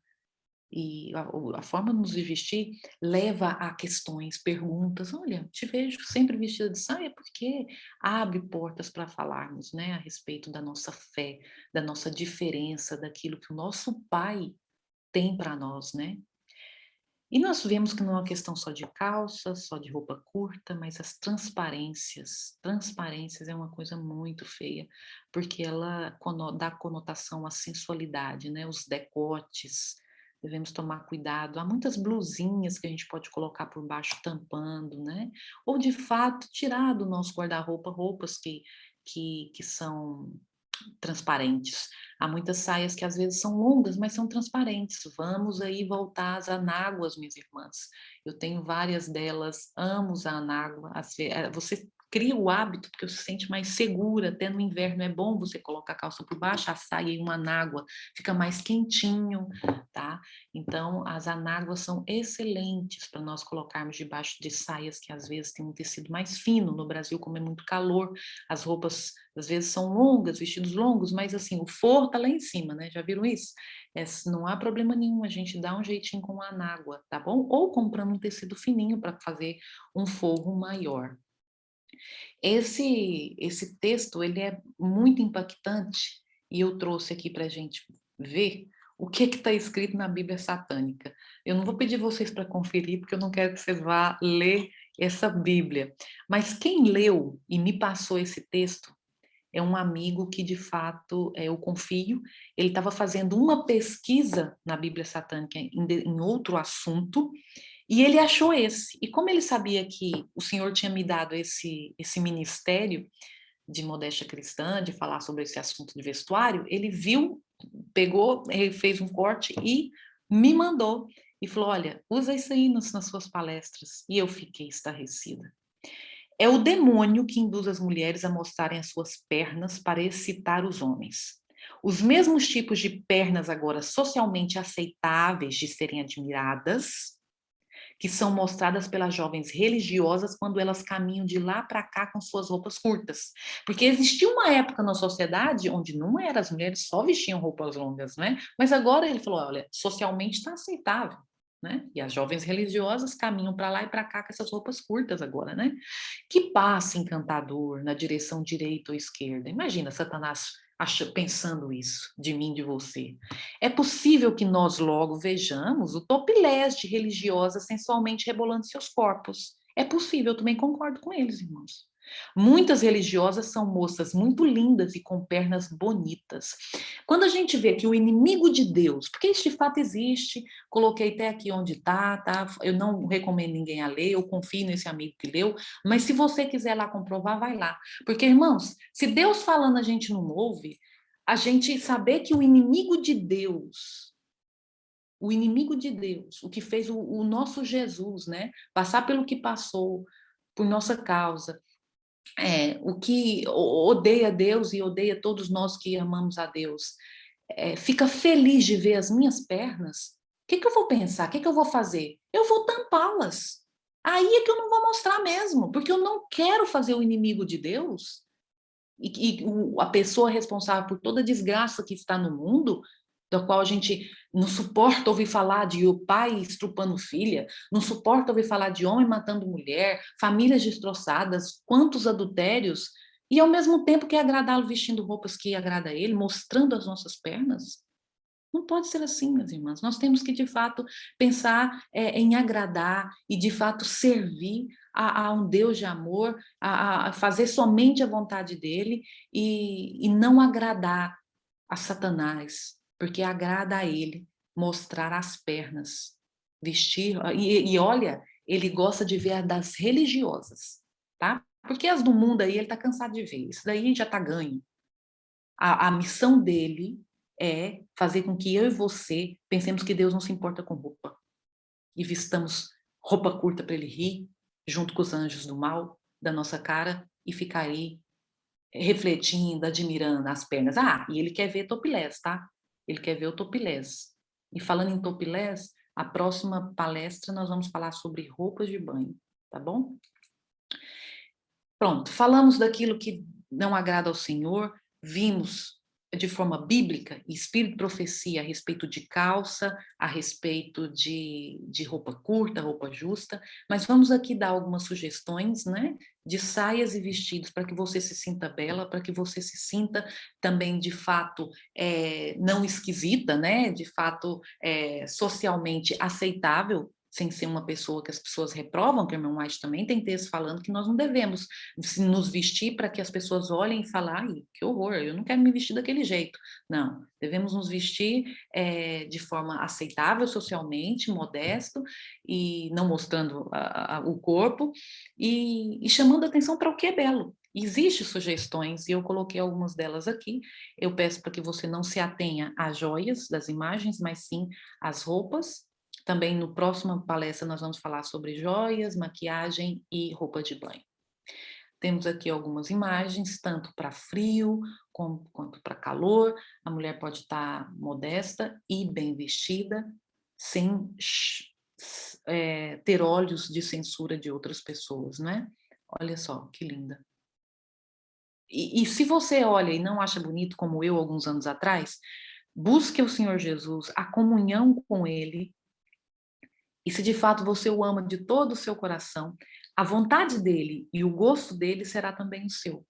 E a forma de nos vestir leva a questões, perguntas. Olha, te vejo sempre vestida de saia porque abre portas para falarmos, né, a respeito da nossa fé, da nossa diferença, daquilo que o nosso Pai tem para nós, né? E nós vemos que não é uma questão só de calça, só de roupa curta, mas as transparências. Transparências é uma coisa muito feia, porque ela dá conotação à sensualidade, né? Os decotes, devemos tomar cuidado. Há muitas blusinhas que a gente pode colocar por baixo tampando, né? Ou, de fato, tirar do nosso guarda-roupa roupas que são transparentes. Há muitas saias que às vezes são longas, mas são transparentes. Vamos aí voltar às anáguas, minhas irmãs. Eu tenho várias delas, amo usar anágua. Você cria o hábito porque você se sente mais segura, até no inverno é bom você colocar a calça por baixo, a saia e uma anágua, fica mais quentinho, tá? Então, as anáguas são excelentes para nós colocarmos debaixo de saias que às vezes tem um tecido mais fino. No Brasil, como é muito calor, as roupas às vezes são longas, vestidos longos, mas assim, o forro tá lá em cima, né? Já viram isso? Não há problema nenhum, a gente dá um jeitinho com a anágua, tá bom? Ou comprando um tecido fininho para fazer um forro maior. Esse texto, ele é muito impactante e eu trouxe aqui para a gente ver o que está escrito na Bíblia Satânica. Eu não vou pedir vocês para conferir, porque eu não quero que vocês vá ler essa Bíblia. Mas quem leu e me passou esse texto é um amigo que, de fato, eu confio. Ele estava fazendo uma pesquisa na Bíblia Satânica em outro assunto, e ele achou esse. E como ele sabia que o Senhor tinha me dado esse ministério de modéstia cristã, de falar sobre esse assunto de vestuário, ele viu, pegou, ele fez um corte e me mandou. E falou, olha, usa isso aí nas suas palestras. E eu fiquei estarrecida. É o demônio que induz as mulheres a mostrarem as suas pernas para excitar os homens. Os mesmos tipos de pernas agora socialmente aceitáveis de serem admiradas, que são mostradas pelas jovens religiosas quando elas caminham de lá para cá com suas roupas curtas. Porque existia uma época na sociedade onde não era, as mulheres só vestiam roupas longas, né? Mas agora ele falou, olha, socialmente está aceitável. Né? E as jovens religiosas caminham para lá e para cá com essas roupas curtas agora, né? Que passe encantador na direção direita ou esquerda. Imagina Satanás pensando isso de mim, de você. É possível que nós logo vejamos o topless de religiosas sensualmente rebolando seus corpos. É possível, eu também concordo com eles, irmãos. Muitas religiosas são moças muito lindas e com pernas bonitas. Quando a gente vê que o inimigo de Deus, porque este fato existe, coloquei até aqui onde está, tá? Eu não recomendo ninguém a ler, eu confio nesse amigo que leu, mas se você quiser lá comprovar, vai lá. Porque, irmãos, se Deus falando a gente não ouve, a gente saber que o inimigo de Deus, o que fez o nosso Jesus, né? Passar pelo que passou, por nossa causa, o que odeia Deus e odeia todos nós que amamos a Deus, fica feliz de ver as minhas pernas, o que eu vou pensar? O que eu vou fazer? Eu vou tampá-las. Aí é que eu não vou mostrar mesmo, porque eu não quero fazer o inimigo de Deus a pessoa responsável por toda a desgraça que está no mundo, da qual a gente não suporta ouvir falar de o pai estrupando filha, não suporta ouvir falar de homem matando mulher, famílias destroçadas, quantos adultérios, e ao mesmo tempo quer agradá-lo vestindo roupas que agrada a ele, mostrando as nossas pernas. Não pode ser assim, minhas irmãs. Nós temos que, de fato, pensar em agradar e, de fato, servir a um Deus de amor, a fazer somente a vontade dele e não agradar a Satanás, porque agrada a ele mostrar as pernas, vestir. E olha, ele gosta de ver as das religiosas, tá? Porque as do mundo aí ele está cansado de ver. Isso daí já está ganho. A missão dele é fazer com que eu e você pensemos que Deus não se importa com roupa e vistamos roupa curta para ele rir, junto com os anjos do mal, da nossa cara, e ficar aí refletindo, admirando as pernas. Ah, e ele quer ver topless, tá? Ele quer ver o topless. E falando em topless, a próxima palestra nós vamos falar sobre roupas de banho, tá bom? Pronto, falamos daquilo que não agrada ao Senhor, vimos de forma bíblica e espírito de profecia a respeito de calça, a respeito de roupa curta, roupa justa, mas vamos aqui dar algumas sugestões, né, de saias e vestidos para que você se sinta bela, para que você se sinta também, de fato, não esquisita, né, de fato, socialmente aceitável, sem ser uma pessoa que as pessoas reprovam, que o irmão White também tem texto falando que nós não devemos nos vestir para que as pessoas olhem e falem, ai, que horror, eu não quero me vestir daquele jeito. Não, devemos nos vestir de forma aceitável socialmente, modesto, e não mostrando o corpo, e chamando atenção para o que é belo. Existem sugestões, e eu coloquei algumas delas aqui. Eu peço para que você não se atenha às joias das imagens, mas sim às roupas. Também no próximo palestra nós vamos falar sobre joias, maquiagem e roupa de banho. Temos aqui algumas imagens, tanto para frio quanto para calor. A mulher pode estar modesta e bem vestida, sem ter olhos de censura de outras pessoas, né? Olha só, que linda. E se você olha e não acha bonito, como eu, alguns anos atrás, busque o Senhor Jesus, a comunhão com Ele, e se de fato você o ama de todo o seu coração, a vontade dele e o gosto dele será também o seu.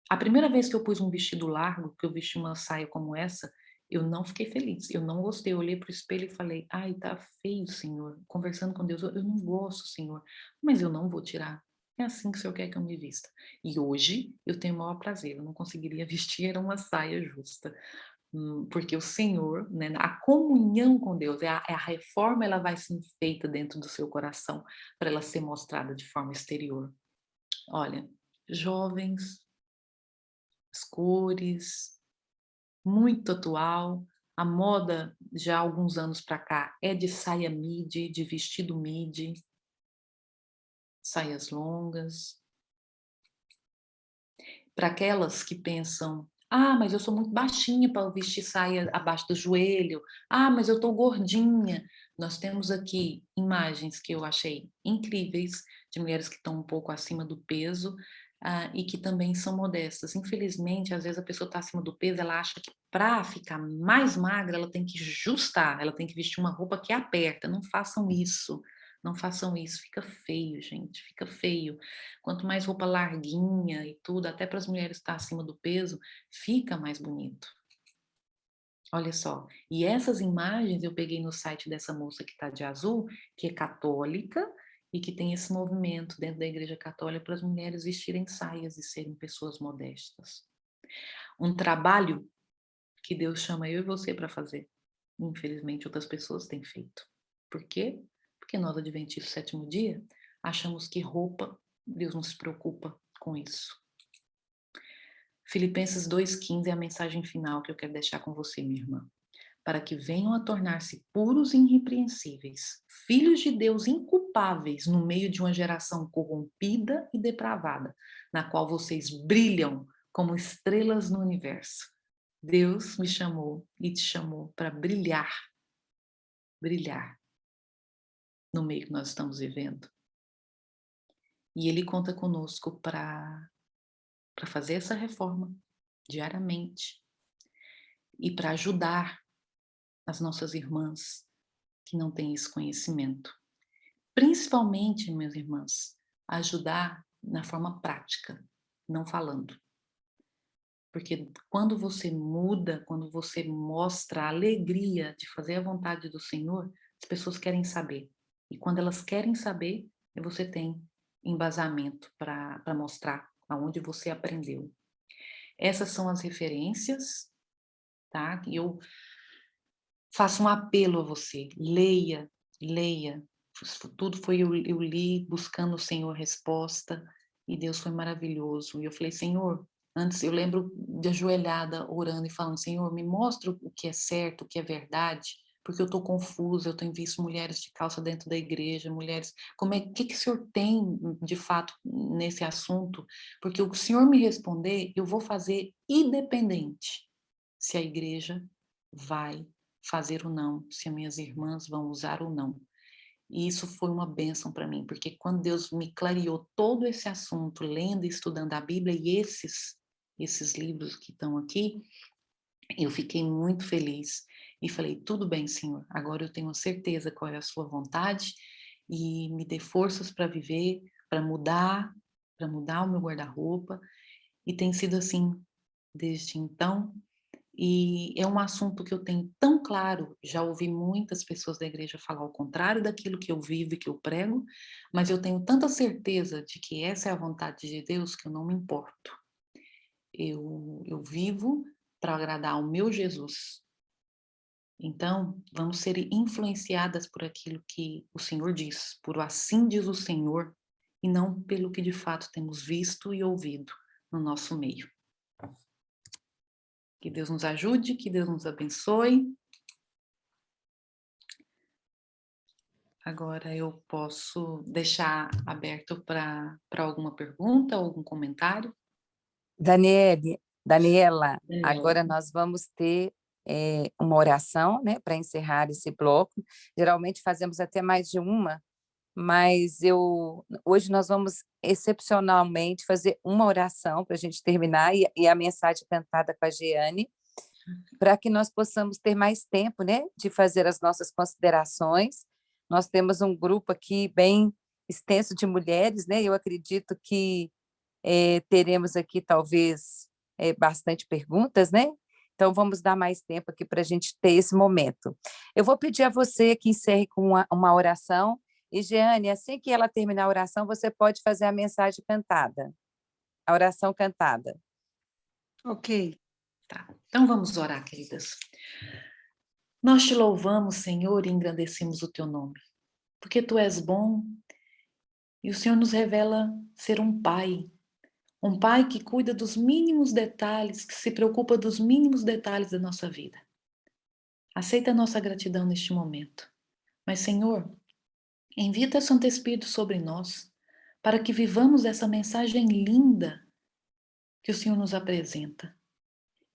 A primeira vez que eu pus um vestido largo, que eu vesti uma saia como essa, eu não fiquei feliz, eu não gostei. Eu olhei para o espelho e falei, ai, tá feio, Senhor. Conversando com Deus, eu não gosto, Senhor, mas eu não vou tirar. É assim que o Senhor quer que eu me vista. E hoje eu tenho o maior prazer, eu não conseguiria vestir uma saia justa. Porque o Senhor, né, a comunhão com Deus, a reforma, ela vai ser feita dentro do seu coração para ela ser mostrada de forma exterior. Olha, jovens, as cores, muito atual, a moda já há alguns anos para cá é de saia midi, de vestido midi, saias longas. Para aquelas que pensam, ah, mas eu sou muito baixinha para vestir saia abaixo do joelho. Ah, mas eu estou gordinha. Nós temos aqui imagens que eu achei incríveis de mulheres que estão um pouco acima do peso e que também são modestas. Infelizmente, às vezes a pessoa está acima do peso, ela acha que para ficar mais magra, ela tem que ajustar, ela tem que vestir uma roupa que aperta. Não façam isso. Não façam isso, fica feio, gente, fica feio. Quanto mais roupa larguinha e tudo, até para as mulheres estar acima do peso, fica mais bonito. Olha só, e essas imagens eu peguei no site dessa moça que está de azul, que é católica e que tem esse movimento dentro da Igreja Católica para as mulheres vestirem saias e serem pessoas modestas. Um trabalho que Deus chama eu e você para fazer. Infelizmente, outras pessoas têm feito. Por quê? Porque nós, adventistas do sétimo dia, achamos que roupa, Deus não se preocupa com isso. Filipenses 2,15 é a mensagem final que eu quero deixar com você, minha irmã. Para que venham a tornar-se puros e irrepreensíveis, filhos de Deus inculpáveis no meio de uma geração corrompida e depravada, na qual vocês brilham como estrelas no universo. Deus me chamou e te chamou para brilhar, brilhar no meio que nós estamos vivendo. E Ele conta conosco para fazer essa reforma diariamente e para ajudar as nossas irmãs que não têm esse conhecimento. Principalmente, minhas irmãs, ajudar na forma prática, não falando. Porque quando você muda, quando você mostra a alegria de fazer a vontade do Senhor, as pessoas querem saber. E quando elas querem saber, você tem embasamento para mostrar aonde você aprendeu. Essas são as referências, tá? E eu faço um apelo a você, leia, leia. Tudo foi eu li buscando o Senhor resposta e Deus foi maravilhoso. E eu falei, Senhor, antes eu lembro de ajoelhada orando e falando, Senhor, me mostra o que é certo, o que é verdade, porque eu estou confusa, eu tenho visto mulheres de calça dentro da igreja, mulheres... que o Senhor tem, de fato, nesse assunto? Porque o que o Senhor me responder, eu vou fazer independente se a igreja vai fazer ou não, se as minhas irmãs vão usar ou não. E isso foi uma bênção para mim, porque quando Deus me clareou todo esse assunto, lendo e estudando a Bíblia, e esses livros que estão aqui, eu fiquei muito feliz e falei, tudo bem, Senhor, agora eu tenho certeza qual é a sua vontade e me dê forças para viver, para mudar o meu guarda-roupa, e tem sido assim desde então. E é um assunto que eu tenho tão claro, já ouvi muitas pessoas da igreja falar o contrário daquilo que eu vivo e que eu prego, mas eu tenho tanta certeza de que essa é a vontade de Deus que eu não me importo. Eu vivo para agradar ao meu Jesus. Então, vamos ser influenciadas por aquilo que o Senhor diz, por assim diz o Senhor, e não pelo que de fato temos visto e ouvido no nosso meio. Que Deus nos ajude, que Deus nos abençoe. Agora eu posso deixar aberto para alguma pergunta, algum comentário. Daniela, Daniela. agora nós vamos ter uma oração, né, para encerrar esse bloco. Geralmente fazemos até mais de uma, mas hoje nós vamos excepcionalmente fazer uma oração para a gente terminar e a mensagem cantada com a Jeane, para que nós possamos ter mais tempo, né, de fazer as nossas considerações. Nós temos um grupo aqui bem extenso de mulheres, né? Eu acredito que teremos aqui talvez bastante perguntas, né? Então vamos dar mais tempo aqui para a gente ter esse momento. Eu vou pedir a você que encerre com uma oração, e Jeane, assim que ela terminar a oração, você pode fazer a mensagem cantada, a oração cantada. Ok. Tá. Então vamos orar, queridas. Nós te louvamos, Senhor, e engrandecemos o teu nome, porque tu és bom e o Senhor nos revela ser um pai que cuida dos mínimos detalhes, que se preocupa dos mínimos detalhes da nossa vida. Aceita a nossa gratidão neste momento. Mas, Senhor, envia teu Santo Espírito sobre nós, para que vivamos essa mensagem linda que o Senhor nos apresenta.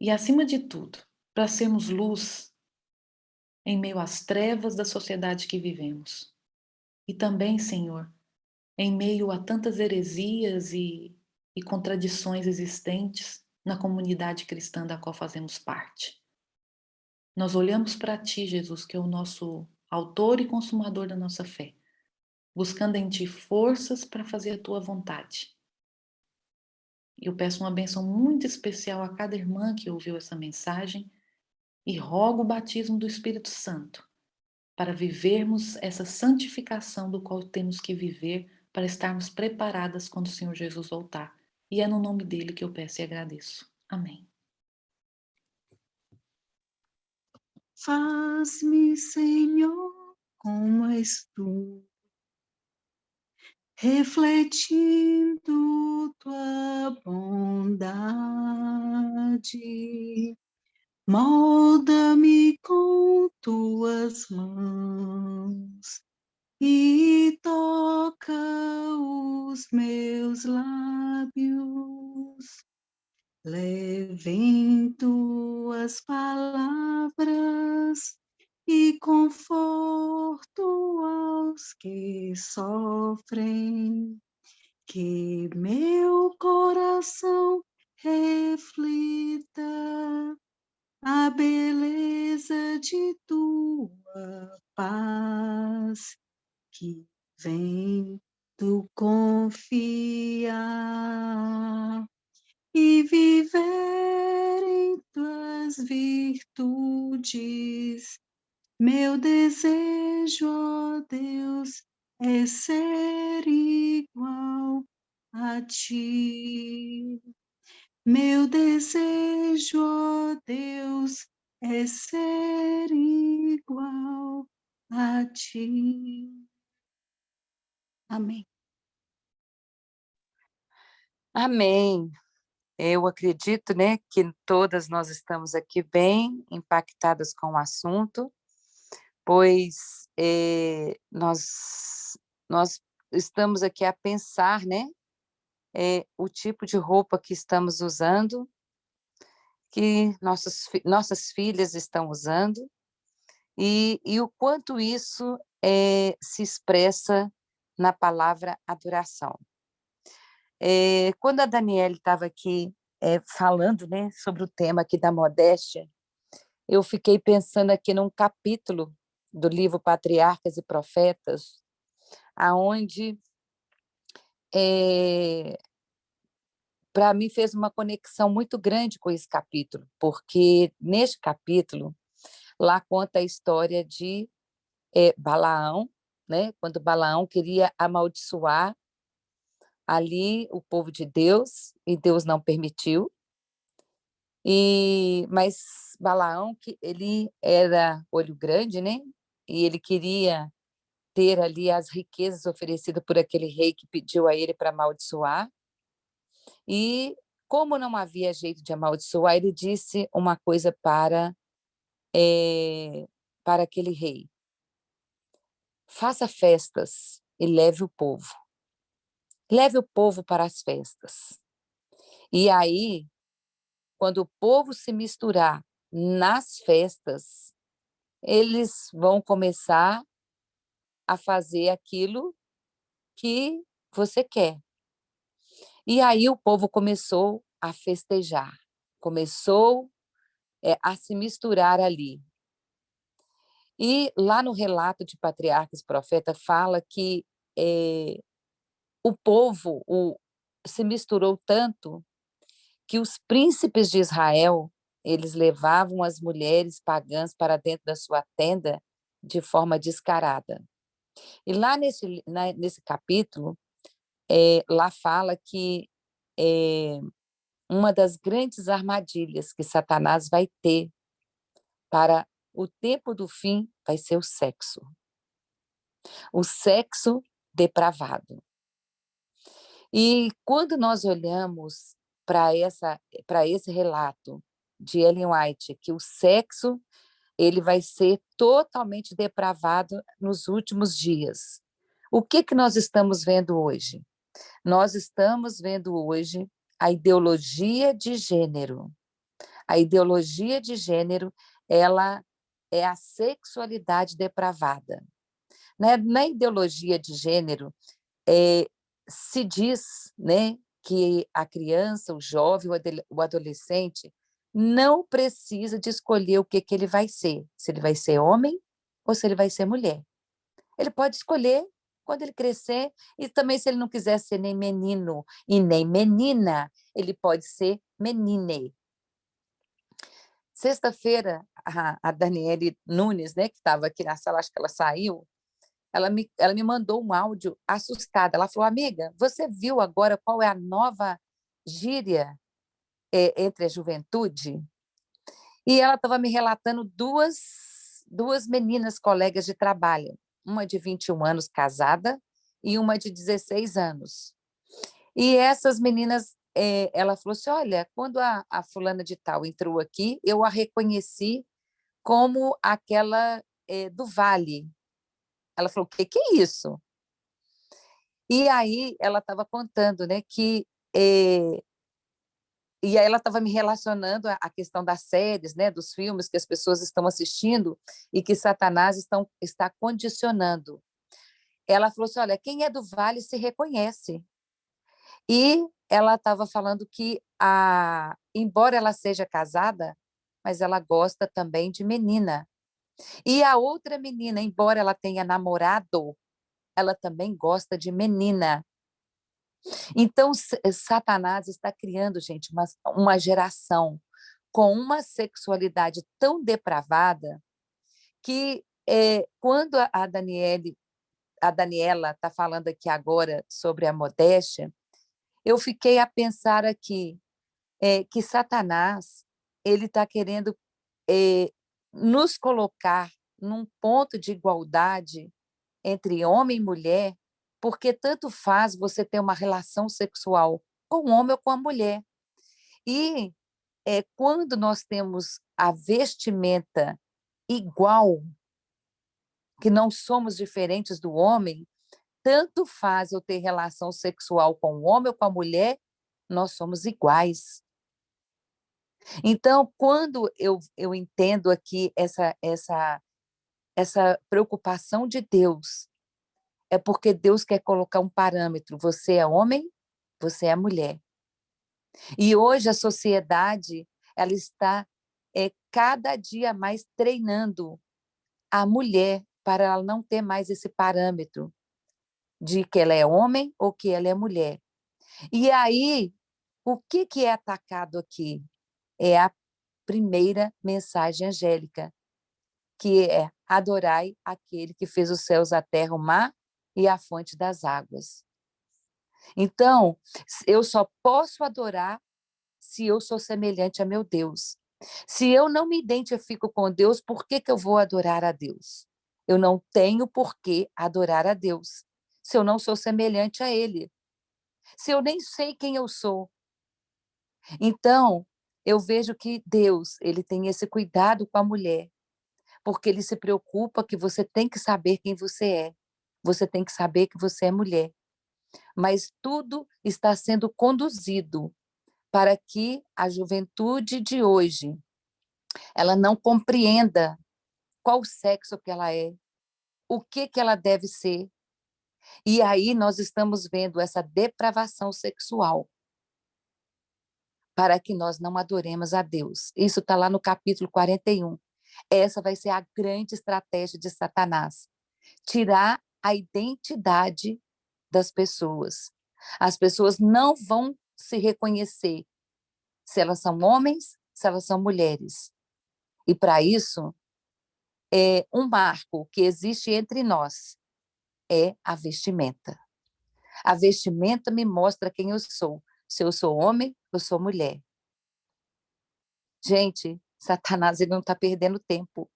E, acima de tudo, para sermos luz em meio às trevas da sociedade que vivemos. E também, Senhor, em meio a tantas heresias e contradições existentes na comunidade cristã da qual fazemos parte. Nós olhamos para Ti, Jesus, que é o nosso autor e consumador da nossa fé, buscando em Ti forças para fazer a Tua vontade. Eu peço uma bênção muito especial a cada irmã que ouviu essa mensagem e rogo o batismo do Espírito Santo para vivermos essa santificação do qual temos que viver para estarmos preparadas quando o Senhor Jesus voltar. E é no nome dele que eu peço e agradeço. Amém. Faz-me, Senhor, como és tu, refletindo tua bondade. Molda-me com tuas mãos e toca os meus lábios. Levem tuas palavras e conforto aos que sofrem, que meu coração reflita a beleza de tua paz, que vem do confiar e viver em tuas virtudes. Meu desejo, ó Deus, é ser igual a ti. Meu desejo, ó Deus, é ser igual a ti. Amém. Amém. Eu acredito, né, que todas nós estamos aqui bem impactadas com o assunto. pois nós estamos aqui a pensar, né, o tipo de roupa que estamos usando, que nossas filhas estão usando, e o quanto isso se expressa na palavra adoração. Quando a Daniele estava aqui falando, né, sobre o tema aqui da modéstia, eu fiquei pensando aqui num capítulo do livro Patriarcas e Profetas, aonde para mim fez uma conexão muito grande com esse capítulo, porque neste capítulo lá conta a história de Balaão, né? Quando Balaão queria amaldiçoar ali o povo de Deus e Deus não permitiu. Mas Balaão, que ele era olho grande, né? E ele queria ter ali as riquezas oferecidas por aquele rei que pediu a ele para amaldiçoar. E como não havia jeito de amaldiçoar, ele disse uma coisa para aquele rei: faça festas e leve o povo. Leve o povo para as festas. E aí, quando o povo se misturar nas festas, eles vão começar a fazer aquilo que você quer. E aí o povo começou a festejar, começou a se misturar ali. E lá no relato de Patriarcas e Profeta fala que o povo se misturou tanto que os príncipes de Israel, eles levavam as mulheres pagãs para dentro da sua tenda de forma descarada. E lá nesse capítulo, lá fala que uma das grandes armadilhas que Satanás vai ter para o tempo do fim vai ser o sexo. O sexo depravado. E quando nós olhamos para esse relato de Ellen White, que o sexo ele vai ser totalmente depravado nos últimos dias. O que nós estamos vendo hoje? Nós estamos vendo hoje a ideologia de gênero. A ideologia de gênero, ela é a sexualidade depravada. Na ideologia de gênero, se diz, né, que a criança, o jovem, o adolescente, não precisa de escolher o que ele vai ser, se ele vai ser homem ou se ele vai ser mulher. Ele pode escolher quando ele crescer, e também se ele não quiser ser nem menino e nem menina, ele pode ser menine. Sexta-feira, a Daniele Nunes, né, que estava aqui na sala, acho que ela saiu, ela me mandou um áudio assustada. Ela falou: amiga, você viu agora qual é a nova gíria entre a juventude? E ela estava me relatando duas meninas colegas de trabalho, uma de 21 anos casada e uma de 16 anos. E essas meninas, ela falou assim: olha, quando a fulana de tal entrou aqui, eu a reconheci como aquela do Vale. Ela falou: o que é isso? E aí ela estava contando, né, que e aí ela estava me relacionando à questão das séries, né, dos filmes que as pessoas estão assistindo e que Satanás está condicionando. Ela falou assim: olha, quem é do Vale se reconhece. E ela estava falando que, embora ela seja casada, mas ela gosta também de menina. E a outra menina, embora ela tenha namorado, ela também gosta de menina. Então, Satanás está criando, gente, uma geração com uma sexualidade tão depravada que quando a Daniela está falando aqui agora sobre a modéstia, eu fiquei a pensar aqui que Satanás ele está querendo nos colocar num ponto de igualdade entre homem e mulher, porque tanto faz você ter uma relação sexual com o homem ou com a mulher. E quando nós temos a vestimenta igual, que não somos diferentes do homem, tanto faz eu ter relação sexual com o homem ou com a mulher, nós somos iguais. Então, quando eu entendo aqui essa preocupação de Deus, é porque Deus quer colocar um parâmetro. Você é homem, você é mulher. E hoje a sociedade, ela está cada dia mais treinando a mulher para ela não ter mais esse parâmetro de que ela é homem ou que ela é mulher. E aí, o que é atacado aqui? É a primeira mensagem angélica, que é adorai aquele que fez os céus, a terra, o mar e a fonte das águas. Então, eu só posso adorar se eu sou semelhante a meu Deus. Se eu não me identifico com Deus, por que eu vou adorar a Deus? Eu não tenho por que adorar a Deus, se eu não sou semelhante a Ele. Se eu nem sei quem eu sou. Então, eu vejo que Deus, ele tem esse cuidado com a mulher, porque ele se preocupa que você tem que saber quem você é. Você tem que saber que você é mulher. Mas tudo está sendo conduzido para que a juventude de hoje ela não compreenda qual sexo que ela é, o que ela deve ser. E aí nós estamos vendo essa depravação sexual para que nós não adoremos a Deus. Isso está lá no capítulo 41. Essa vai ser a grande estratégia de Satanás. Tirar a identidade das pessoas. As pessoas não vão se reconhecer se elas são homens, se elas são mulheres. E para isso, um marco que existe entre nós é a vestimenta. A vestimenta me mostra quem eu sou. Se eu sou homem, eu sou mulher. Gente, Satanás ele não está perdendo tempo.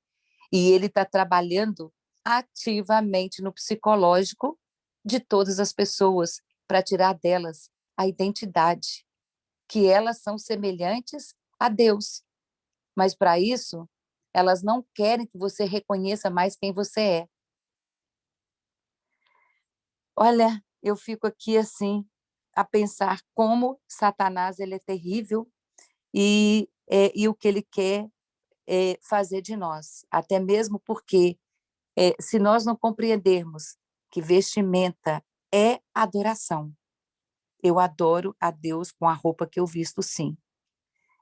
E ele está trabalhando ativamente no psicológico de todas as pessoas para tirar delas a identidade, que elas são semelhantes a Deus. Mas para isso, elas não querem que você reconheça mais quem você é. Olha, eu fico aqui assim a pensar como Satanás ele é terrível e o que ele quer fazer de nós, até mesmo porque se nós não compreendermos que vestimenta é adoração, eu adoro a Deus com a roupa que eu visto, sim.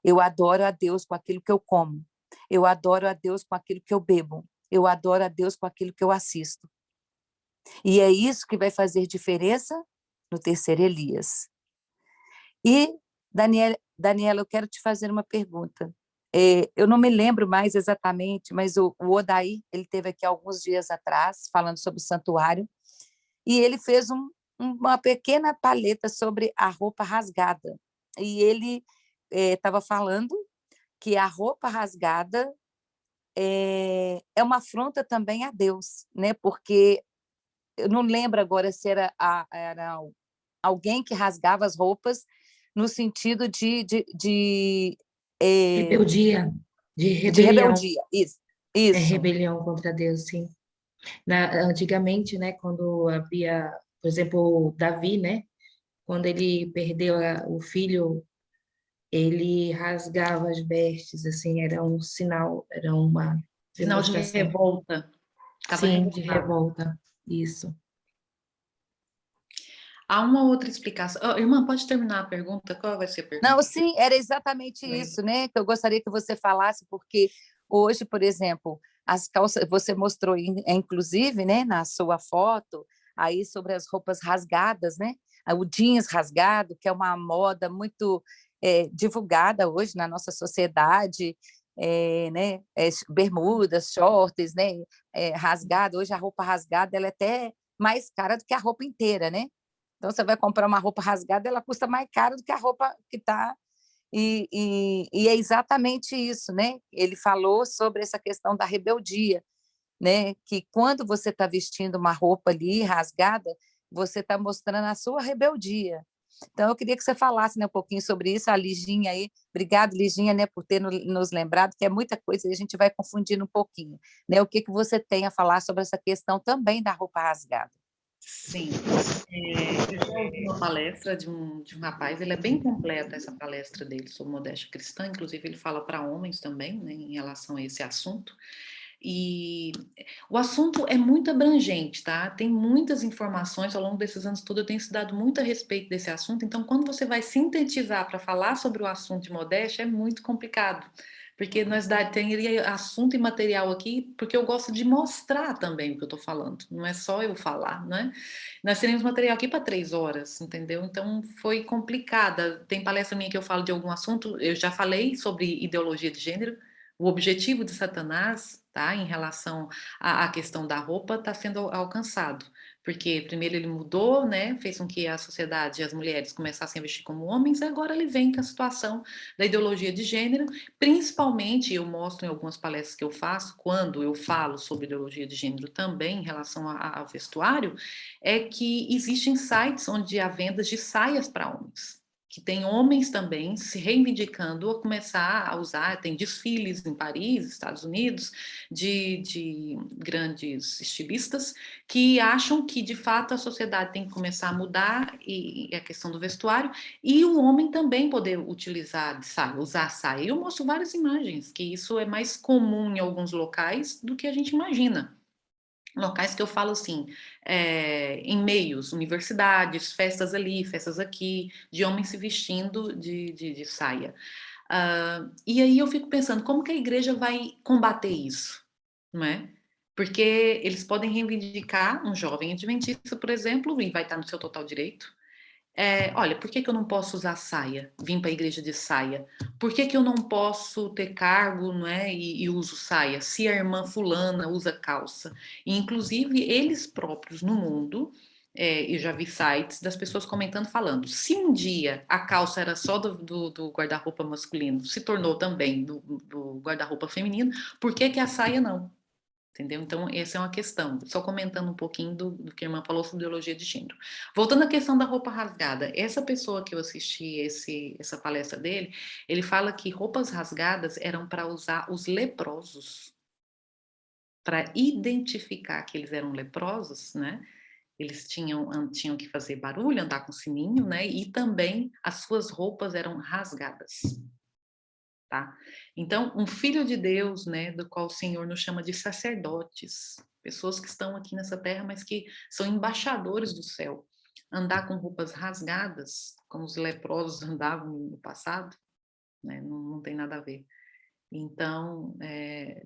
Eu adoro a Deus com aquilo que eu como. Eu adoro a Deus com aquilo que eu bebo. Eu adoro a Deus com aquilo que eu assisto. E é isso que vai fazer diferença no terceiro Elias. E, Daniela, eu quero te fazer uma pergunta. Eu não me lembro mais exatamente, mas o Odair, ele esteve aqui alguns dias atrás, falando sobre o santuário, e ele fez uma pequena paleta sobre a roupa rasgada. E ele estava falando que a roupa rasgada é uma afronta também a Deus, né? Porque eu não lembro agora se era alguém que rasgava as roupas no sentido de Rebeldia, de de rebelião. rebeldia. Isso, É isso. rebelião contra Deus, sim. Antigamente, né, quando havia, por exemplo, Davi, né, quando ele perdeu o filho, ele rasgava as vestes, assim, era um sinal, era uma Sinal de demonstração, revolta. Estava sim, de revoltado. revolta, isso. Há uma outra explicação. Irmã, pode terminar a pergunta? Qual vai ser a pergunta? Não, sim, era exatamente isso, né? Que eu gostaria que você falasse, porque hoje, por exemplo, as calças, você mostrou, inclusive, né, na sua foto, aí sobre as roupas rasgadas, né? O jeans rasgado, que é uma moda muito divulgada hoje na nossa sociedade, né? Bermudas, shorts, né? Rasgado. Hoje a roupa rasgada ela é até mais cara do que a roupa inteira, né? Então, você vai comprar uma roupa rasgada, ela custa mais caro do que a roupa que está... E é exatamente isso, né? Ele falou sobre essa questão da rebeldia, né? Que quando você está vestindo uma roupa ali rasgada, você está mostrando a sua rebeldia. Então, eu queria que você falasse, né, um pouquinho sobre isso, a Liginha aí. Obrigado, Liginha, né, por ter nos lembrado, que é muita coisa e a gente vai confundindo um pouquinho. Né? O que, que você tem a falar sobre essa questão também da roupa rasgada? Sim, eu já ouvi uma palestra de um rapaz, ele é bem completa essa palestra dele sobre modéstia cristã, inclusive ele fala para homens também, né, em relação a esse assunto. E o assunto é muito abrangente, tá? Tem muitas informações, ao longo desses anos todos eu tenho estudado muito a respeito desse assunto, então quando você vai sintetizar para falar sobre o assunto de modéstia, é muito complicado, porque nós teria assunto e material aqui, porque eu gosto de mostrar também o que eu estou falando, não é só eu falar, né? Nós teríamos material aqui para 3 horas, entendeu? Então foi complicada. Tem palestra minha que eu falo de algum assunto, eu já falei sobre ideologia de gênero, o objetivo de Satanás, tá, em relação à questão da roupa, está sendo alcançado. Porque primeiro ele mudou, né, fez com que a sociedade e as mulheres começassem a vestir como homens, e agora ele vem com a situação da ideologia de gênero, principalmente, eu mostro em algumas palestras que eu faço, quando eu falo sobre ideologia de gênero também, em relação ao vestuário, é que existem sites onde há vendas de saias para homens, que tem homens também se reivindicando a começar a usar, tem desfiles em Paris, Estados Unidos, de grandes estilistas que acham que, de fato, a sociedade tem que começar a mudar e a questão do vestuário, e o homem também poder utilizar saia, usar saia. Eu mostro várias imagens, que isso é mais comum em alguns locais do que a gente imagina. Locais que eu falo assim, em meios, universidades, festas ali, festas aqui, de homens se vestindo de saia. E aí eu fico pensando, como que a igreja vai combater isso? Não é? Porque eles podem reivindicar um jovem adventista, por exemplo, e vai estar no seu total direito. Olha, por que que eu não posso usar saia? Vim para a igreja de saia. Por que que eu não posso ter cargo, não é? E uso saia? Se a irmã fulana usa calça. E, inclusive, eles próprios no mundo, eu já vi sites das pessoas comentando, falando, se um dia a calça era só do guarda-roupa masculino, se tornou também do guarda-roupa feminino, por que que a saia não? Entendeu? Então, essa é uma questão. Só comentando um pouquinho do que a irmã falou sobre ideologia de gênero. Voltando à questão da roupa rasgada, essa pessoa que eu assisti essa palestra dele, ele fala que roupas rasgadas eram para usar os leprosos, para identificar que eles eram leprosos, né? Eles tinham que fazer barulho, andar com sininho, né? E também as suas roupas eram rasgadas. Tá? Então, um filho de Deus, né, do qual o Senhor nos chama de sacerdotes, pessoas que estão aqui nessa terra, mas que são embaixadores do céu, andar com roupas rasgadas, como os leprosos andavam no passado, né, não tem nada a ver. Então,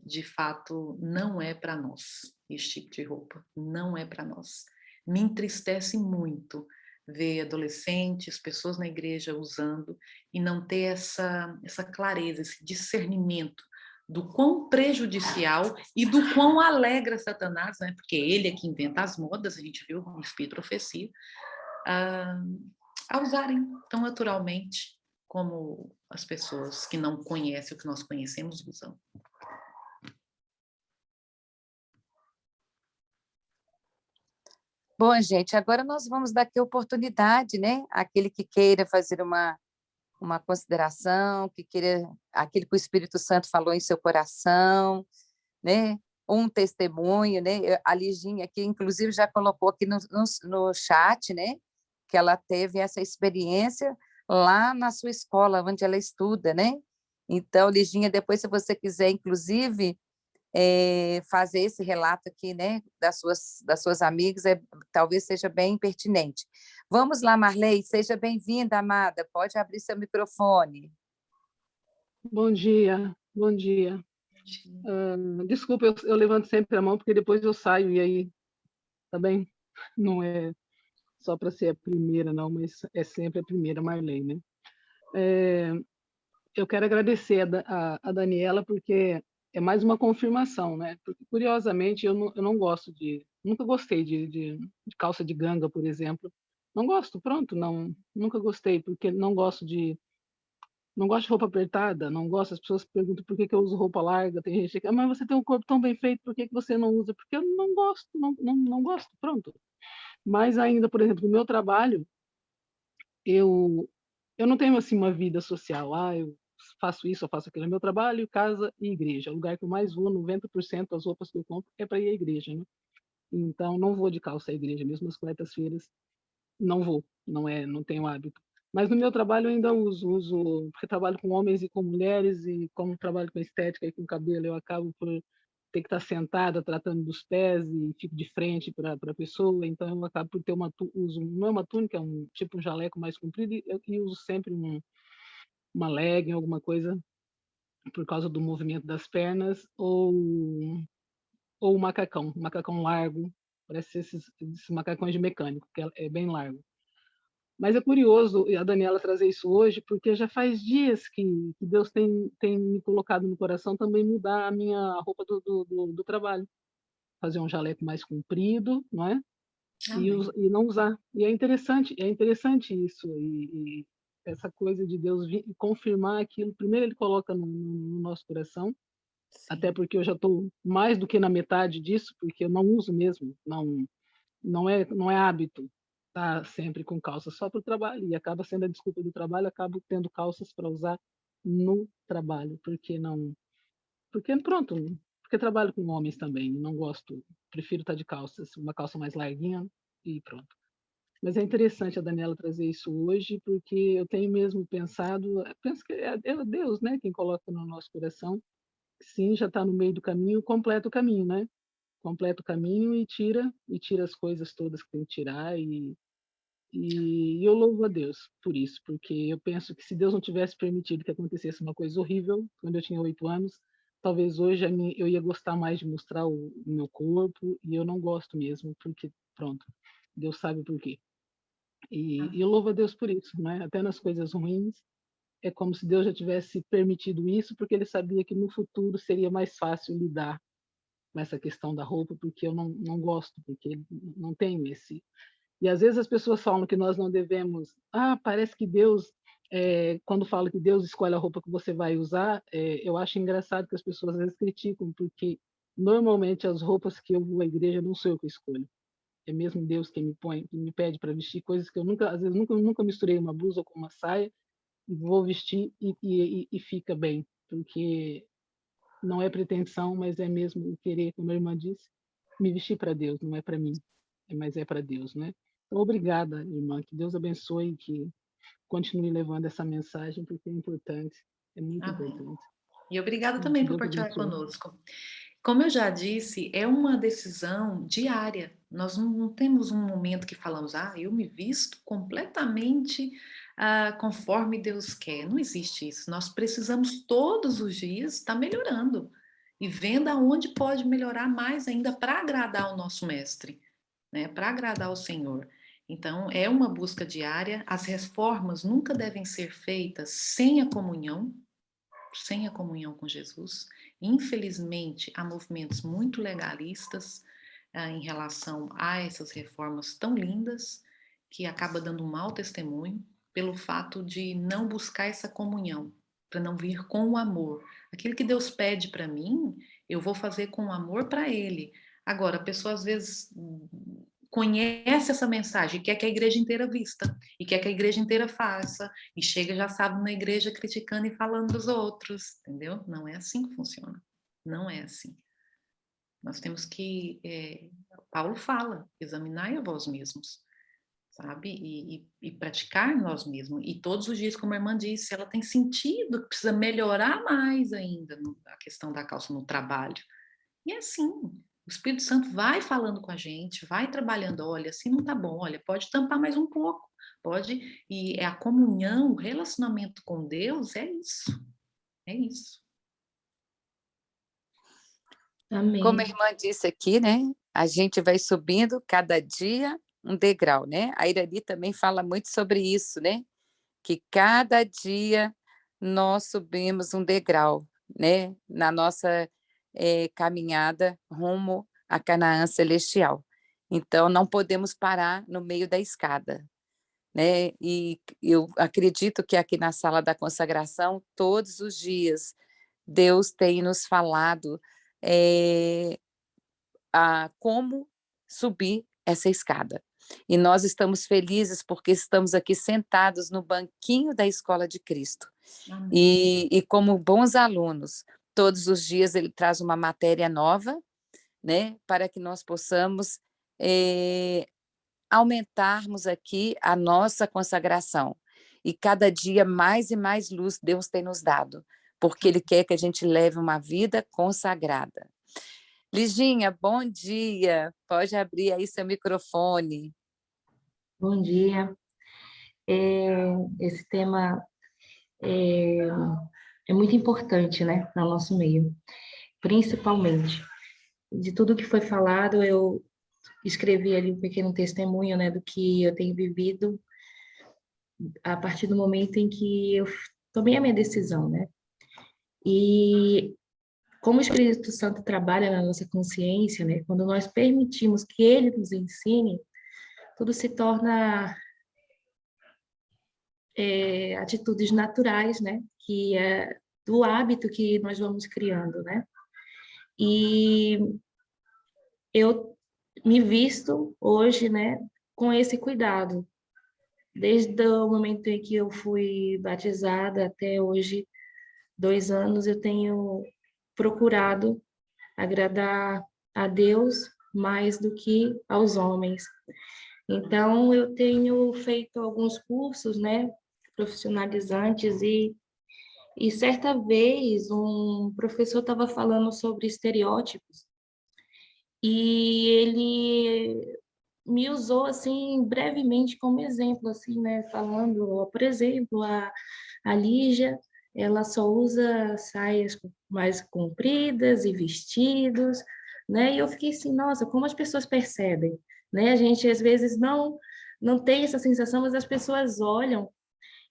de fato, não é para nós esse tipo de roupa, não é para nós. Me entristece muito ver adolescentes, pessoas na igreja usando e não ter essa clareza, esse discernimento do quão prejudicial e do quão alegra Satanás, né? Porque ele é que inventa as modas, a gente viu no Espírito Profecia, a usarem tão naturalmente como as pessoas que não conhecem o que nós conhecemos usam. Bom, gente, agora nós vamos dar aqui a oportunidade, né? Aquele que queira fazer uma consideração, que queira aquilo que o Espírito Santo falou em seu coração, né? Um testemunho, né? A Liginha aqui, inclusive, já colocou aqui no chat, né? Que ela teve essa experiência lá na sua escola, onde ela estuda, né? Então, Liginha, depois, se você quiser, inclusive, fazer esse relato aqui, né, das suas amigas, talvez seja bem pertinente. Vamos lá, Marley, seja bem-vinda, amada, pode abrir seu microfone. Bom dia, bom dia. Desculpa, eu levanto sempre a mão, porque depois eu saio, e aí, tá bem? Não é só para ser a primeira, não, mas é sempre a primeira, Marley, né? Eu quero agradecer a Daniela, porque é mais uma confirmação, né? Porque, curiosamente, eu não gosto nunca gostei de calça de ganga, por exemplo. Não gosto, pronto, nunca gostei, porque não gosto de roupa apertada, não gosto. As pessoas perguntam por que que eu uso roupa larga. Tem gente que, mas você tem um corpo tão bem feito, por que que você não usa? Porque eu não gosto, não gosto, pronto. Mas ainda, por exemplo, no meu trabalho, eu não tenho, assim, uma vida social. Eu faço isso, eu faço aquilo. É meu trabalho, casa e igreja. O lugar que eu mais vou, 90% das roupas que eu compro é para ir à igreja, né. Então não vou de calça à igreja, mesmo nas quartas-feiras, não vou, não tenho hábito. Mas no meu trabalho eu ainda uso, porque trabalho com homens e com mulheres, e como trabalho com estética e com cabelo, eu acabo por ter que estar sentada tratando dos pés e fico de frente para a pessoa, então eu acabo por ter uso, não é uma túnica, é um tipo um jaleco mais comprido, e uso sempre uma legging, alguma coisa, por causa do movimento das pernas, ou um macacão largo, parece esses macacões de mecânico, que é bem largo. Mas é curioso a Daniela trazer isso hoje, porque já faz dias que Deus tem me colocado no coração também mudar a minha roupa do trabalho, fazer um jaleco mais comprido, não é? Amém. E não usar. E é interessante isso, e essa coisa de Deus vir e confirmar aquilo. Primeiro ele coloca no nosso coração, até Sim. porque eu já estou mais do que na metade disso, porque eu não uso mesmo, não é hábito estar sempre com calça só para o trabalho, e acaba sendo a desculpa do trabalho, acabo tendo calças para usar no trabalho, porque pronto, porque trabalho com homens também, não gosto, prefiro estar de calças, uma calça mais larguinha e pronto. Mas é interessante a Daniela trazer isso hoje, porque eu tenho mesmo pensado, penso que é Deus, né, quem coloca no nosso coração. Sim, já está no meio do caminho, completa o caminho, né? Completa o caminho e tira as coisas todas que tem que tirar, e eu louvo a Deus por isso, porque eu penso que se Deus não tivesse permitido que acontecesse uma coisa horrível quando eu tinha 8 anos, talvez hoje eu ia gostar mais de mostrar o meu corpo, e eu não gosto mesmo, porque pronto, Deus sabe por quê. E eu Amém. louvo a Deus por isso, né? Até nas coisas ruins, é como se Deus já tivesse permitido isso, porque ele sabia que no futuro seria mais fácil lidar com essa questão da roupa, porque eu não gosto, porque não tenho esse. E às vezes as pessoas falam que nós não devemos. Parece que Deus, quando fala que Deus escolhe a roupa que você vai usar, eu acho engraçado que as pessoas às vezes criticam, porque normalmente as roupas que eu vou à igreja não sou eu que escolho. É mesmo Deus quem me põe, que me pede para vestir coisas que eu nunca, às vezes nunca misturei uma blusa com uma saia, e vou vestir e fica bem, porque não é pretensão, mas é mesmo o querer, como a irmã disse, me vestir para Deus, não é para mim, mas é para Deus, né? Então, obrigada, irmã, que Deus abençoe e que continue levando essa mensagem, porque é importante, é muito Amém. importante. E obrigada Que também por Deus partilhar abençoe. conosco. Como eu já disse, é uma decisão diária. Nós não temos um momento que falamos, eu me visto completamente conforme Deus quer. Não existe isso. Nós precisamos todos os dias estar melhorando e vendo aonde pode melhorar mais ainda para agradar o nosso mestre, né? Para agradar o Senhor. Então, é uma busca diária. As reformas nunca devem ser feitas sem a comunhão com Jesus. Infelizmente, há movimentos muito legalistas em relação a essas reformas tão lindas, que acaba dando um mau testemunho pelo fato de não buscar essa comunhão, para não vir com o amor. Aquilo que Deus pede para mim, eu vou fazer com amor para Ele. Agora, a pessoa às vezes conhece essa mensagem e quer que a igreja inteira vista, e quer que a igreja inteira faça, e chega já sabe na igreja criticando e falando dos outros, entendeu? Não é assim que funciona. Não é assim. Nós temos que, Paulo fala, examinar a vós mesmos, sabe? E praticar nós mesmos. E todos os dias, como a irmã disse, ela tem sentido que precisa melhorar mais ainda a questão da calça no trabalho. E é assim, o Espírito Santo vai falando com a gente, vai trabalhando, olha, assim não tá bom, olha, pode tampar mais um pouco, pode, e é a comunhão, o relacionamento com Deus, é isso, é isso. Como a Amém. irmã disse aqui, né? A gente vai subindo cada dia um degrau, né? A Irani também fala muito sobre isso, né? Que cada dia nós subimos um degrau, né? Na nossa caminhada rumo à Canaã celestial. Então, não podemos parar no meio da escada, né? E eu acredito que aqui na sala da consagração, todos os dias, Deus tem nos falado a como subir essa escada. E nós estamos felizes porque estamos aqui sentados no banquinho da Escola de Cristo. E como bons alunos, todos os dias ele traz uma matéria nova, né, para que nós possamos aumentarmos aqui a nossa consagração. E cada dia mais e mais luz Deus tem nos dado, porque Ele quer que a gente leve uma vida consagrada. Liginha, bom dia. Pode abrir aí seu microfone. Bom dia. Esse tema é muito importante, né, no nosso meio, principalmente. De tudo que foi falado, eu escrevi ali um pequeno testemunho, né, do que eu tenho vivido a partir do momento em que eu tomei a minha decisão, né? E como o Espírito Santo trabalha na nossa consciência, né, quando nós permitimos que ele nos ensine, tudo se torna atitudes naturais, né? Que é do hábito que nós vamos criando, né? E eu me visto hoje, né, com esse cuidado. Desde o momento em que eu fui batizada até hoje, 2 anos, eu tenho procurado agradar a Deus mais do que aos homens. Então, eu tenho feito alguns cursos, né, profissionalizantes e certa vez um professor estava falando sobre estereótipos e ele me usou assim brevemente como exemplo, assim, né, falando, por exemplo, a Lígia, ela só usa saias mais compridas e vestidos, né? E eu fiquei assim, nossa, como as pessoas percebem, né? A gente às vezes não tem essa sensação, mas as pessoas olham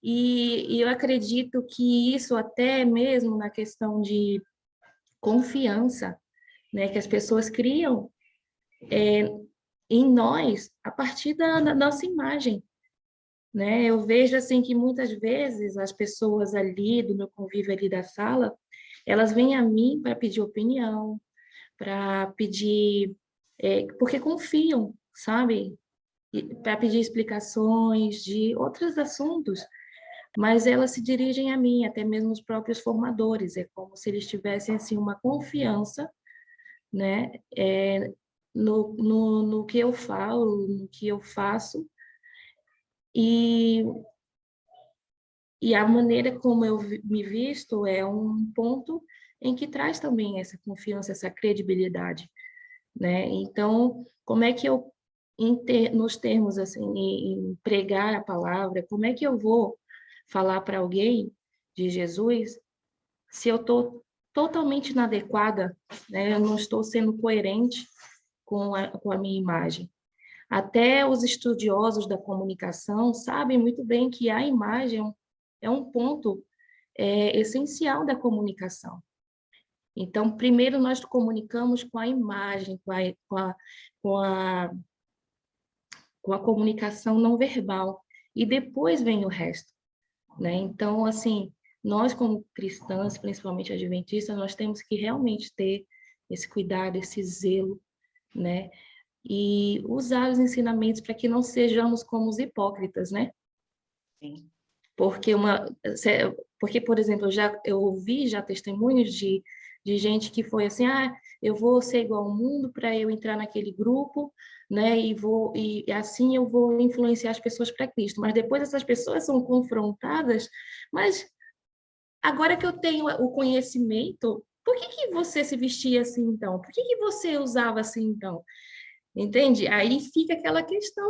e eu acredito que isso até mesmo na questão de confiança, né, que as pessoas criam em nós a partir da nossa imagem, né? Eu vejo assim que muitas vezes as pessoas ali do meu convívio ali da sala, elas vêm a mim para pedir opinião, para pedir, porque confiam, sabe? Para pedir explicações de outros assuntos, mas elas se dirigem a mim, até mesmo os próprios formadores, é como se eles tivessem assim uma confiança, né, no que eu falo, no que eu faço, e, e a maneira como eu me visto é um ponto em que traz também essa confiança, essa credibilidade, né? Então, como é que eu, nos termos assim, em pregar a palavra, como é que eu vou falar para alguém de Jesus se eu estou totalmente inadequada, né? Eu não estou sendo coerente com a minha imagem. Até os estudiosos da comunicação sabem muito bem que a imagem é um ponto essencial da comunicação. Então, primeiro nós comunicamos com a imagem, com a comunicação não verbal, e depois vem o resto, né? Então, assim, nós como cristãs, principalmente adventistas, nós temos que realmente ter esse cuidado, esse zelo, né? E usar os ensinamentos para que não sejamos como os hipócritas, né? Sim. Porque, por exemplo, eu ouvi já testemunhos de gente que foi assim, eu vou ser igual ao mundo para eu entrar naquele grupo, né? E assim eu vou influenciar as pessoas para Cristo. Mas depois essas pessoas são confrontadas, mas agora que eu tenho o conhecimento, por que você se vestia assim então? Por que você usava assim então? Entende? Aí fica aquela questão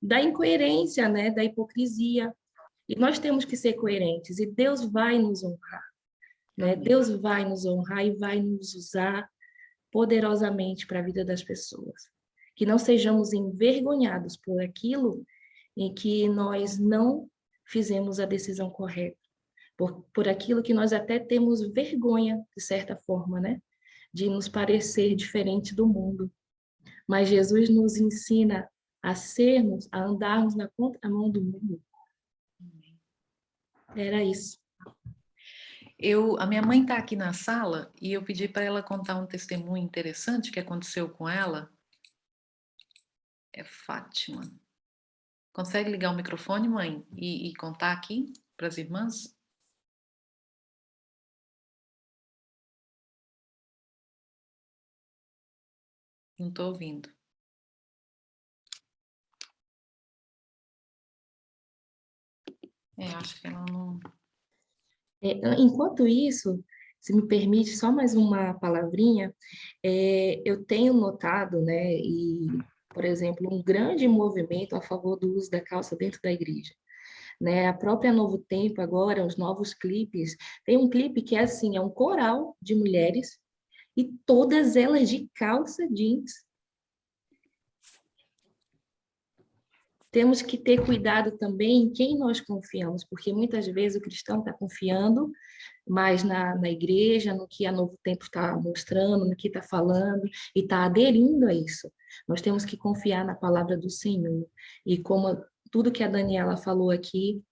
da incoerência, né? Da hipocrisia. E nós temos que ser coerentes, e Deus vai nos honrar, né? Deus vai nos honrar e vai nos usar poderosamente para a vida das pessoas. Que não sejamos envergonhados por aquilo em que nós não fizemos a decisão correta, por aquilo que nós até temos vergonha, de certa forma, né? De nos parecer diferente do mundo. Mas Jesus nos ensina a andarmos na contramão do mundo. Era isso. A minha mãe está aqui na sala e eu pedi para ela contar um testemunho interessante que aconteceu com ela. É Fátima. Consegue ligar o microfone, mãe, e contar aqui para as irmãs? Não estou ouvindo. Acho que ela não... Enquanto isso, se me permite só mais uma palavrinha, eu tenho notado, né, por exemplo, um grande movimento a favor do uso da calça dentro da igreja. Né? A própria Novo Tempo agora, os novos clipes, tem um clipe que é assim, é um coral de mulheres e todas elas de calça jeans. Temos que ter cuidado também em quem nós confiamos, porque muitas vezes o cristão está confiando mais na igreja, no que a Novo Tempo está mostrando, no que está falando, e está aderindo a isso. Nós temos que confiar na palavra do Senhor. E como tudo que a Daniela falou aqui,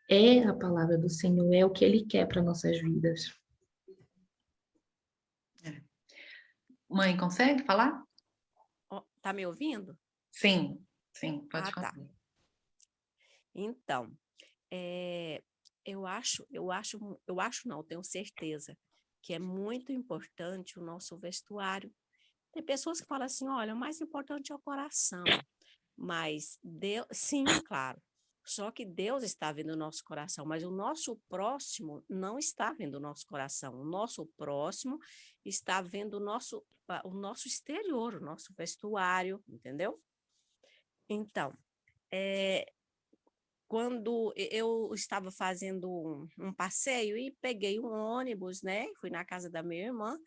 é a palavra do Senhor, é o que Ele quer para nossas vidas. Mãe, consegue falar? Tá me ouvindo? Sim, pode falar. Tá. Então, eu acho não, tenho certeza que é muito importante o nosso vestuário. Tem pessoas que falam assim, olha, o mais importante é o coração, mas Deus, sim, claro, só que Deus está vendo o nosso coração, mas o nosso próximo não está vendo o nosso coração, o nosso próximo está vendo o nosso exterior, o nosso vestuário, entendeu? Então, quando eu estava fazendo um passeio e peguei um ônibus, né? Fui na casa da minha irmã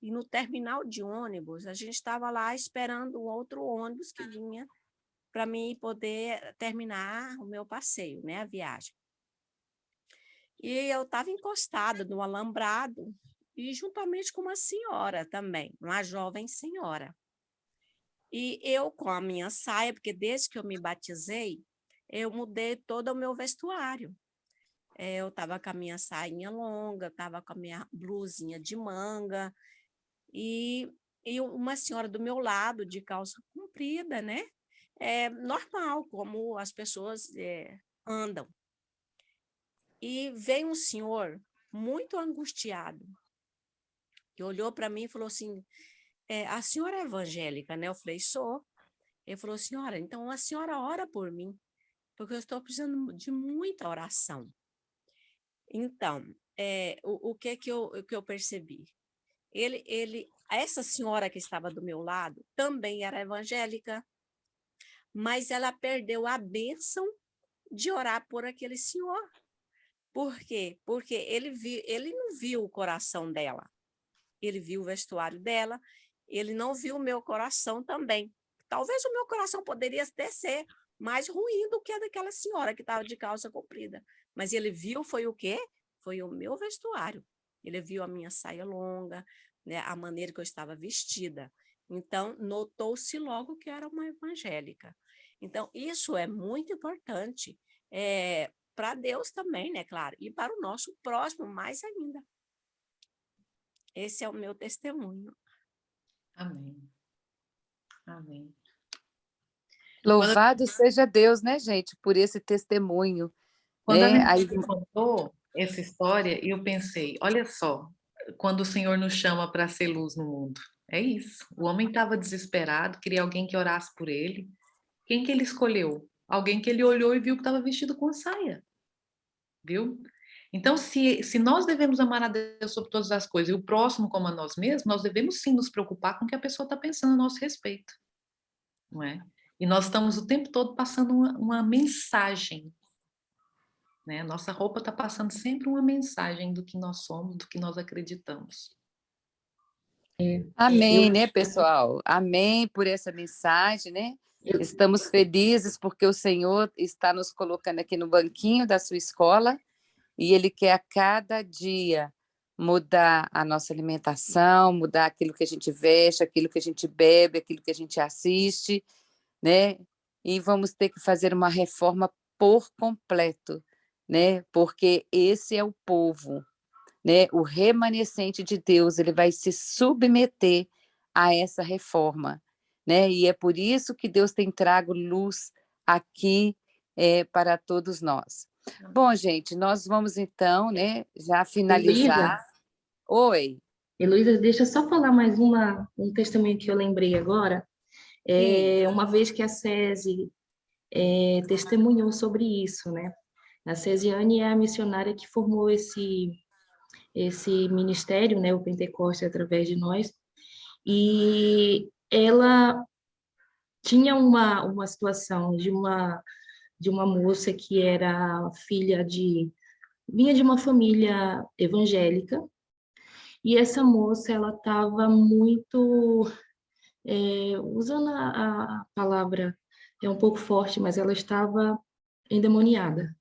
e no terminal de ônibus a gente estava lá esperando um outro ônibus que vinha para mim poder terminar o meu passeio, né? A viagem. E eu estava encostada no alambrado e juntamente com uma senhora também, uma jovem senhora. E eu com a minha saia, porque desde que eu me batizei, eu mudei todo o meu vestuário. Eu estava com a minha sainha longa, estava com a minha blusinha de manga, e uma senhora do meu lado, de calça comprida, né? Normal, como as pessoas andam. E veio um senhor muito angustiado, que olhou para mim e falou assim, a senhora é evangélica, né? Eu falei, sou. Ele falou, senhora, então a senhora ora por mim, porque eu estou precisando de muita oração. Então, o que eu percebi? Essa senhora que estava do meu lado também era evangélica, mas ela perdeu a bênção de orar por aquele senhor. Por quê? Porque ele não viu o coração dela, ele viu o vestuário dela, ele não viu o meu coração também. Talvez o meu coração poderia até ser mais ruim do que a daquela senhora que estava de calça comprida. Mas ele viu, foi o quê? Foi o meu vestuário. Ele viu a minha saia longa, né, a maneira que eu estava vestida. Então, notou-se logo que eu era uma evangélica. Então, isso é muito importante para Deus também, né, claro, e para o nosso próximo mais ainda. Esse é o meu testemunho. Amém. Amém. Louvado seja Deus, né, gente, por esse testemunho. Quando a né? Nicole contou essa história, eu pensei, olha só, quando o Senhor nos chama para ser luz no mundo. É isso. O homem estava desesperado, queria alguém que orasse por ele. Quem que ele escolheu? Alguém que ele olhou e viu que estava vestido com saia. Viu? Então, se nós devemos amar a Deus sobre todas as coisas e o próximo como a nós mesmos, nós devemos sim nos preocupar com o que a pessoa está pensando a nosso respeito. Não é? E nós estamos o tempo todo passando uma mensagem. Né? Nossa roupa está passando sempre uma mensagem do que nós somos, do que nós acreditamos. Amém, né, pessoal? Amém por essa mensagem, né? Estamos felizes porque o Senhor está nos colocando aqui no banquinho da sua escola e Ele quer a cada dia mudar a nossa alimentação, mudar aquilo que a gente veste, aquilo que a gente bebe, aquilo que a gente assiste, né? E vamos ter que fazer uma reforma por completo, né? Porque esse é o povo, né? O remanescente de Deus, ele vai se submeter a essa reforma, né? E é por isso que Deus tem trago luz aqui para todos nós. Bom, gente, nós vamos então, né, já finalizar. Heloísa, Oi. Heloísa, deixa eu só falar mais um testemunho que eu lembrei agora. Sim. Uma vez que a SESI testemunhou sobre isso, né? A Cesiane é a missionária que formou esse ministério, né, o Pentecoste através de nós, e ela tinha uma situação de uma moça que era vinha de uma família evangélica, e essa moça, ela estava muito, usando a palavra, é um pouco forte, mas ela estava endemoniada.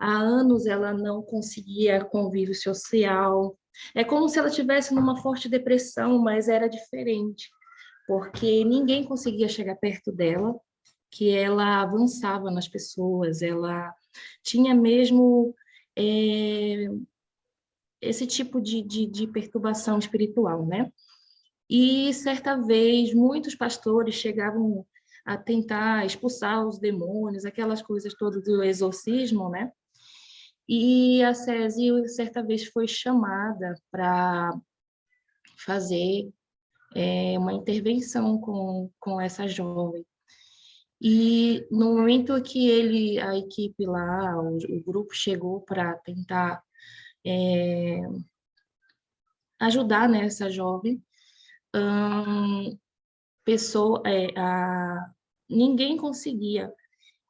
Há anos ela não conseguia convívio social. É como se ela estivesse numa forte depressão, mas era diferente, porque ninguém conseguia chegar perto dela, que ela avançava nas pessoas, ela tinha mesmo esse tipo de perturbação espiritual, né? E certa vez muitos pastores chegavam a tentar expulsar os demônios, aquelas coisas todas do exorcismo, né? E a SESI, certa vez, foi chamada para fazer uma intervenção com essa jovem. E no momento que a equipe lá, o grupo chegou para tentar ajudar, né, essa jovem, ninguém conseguia.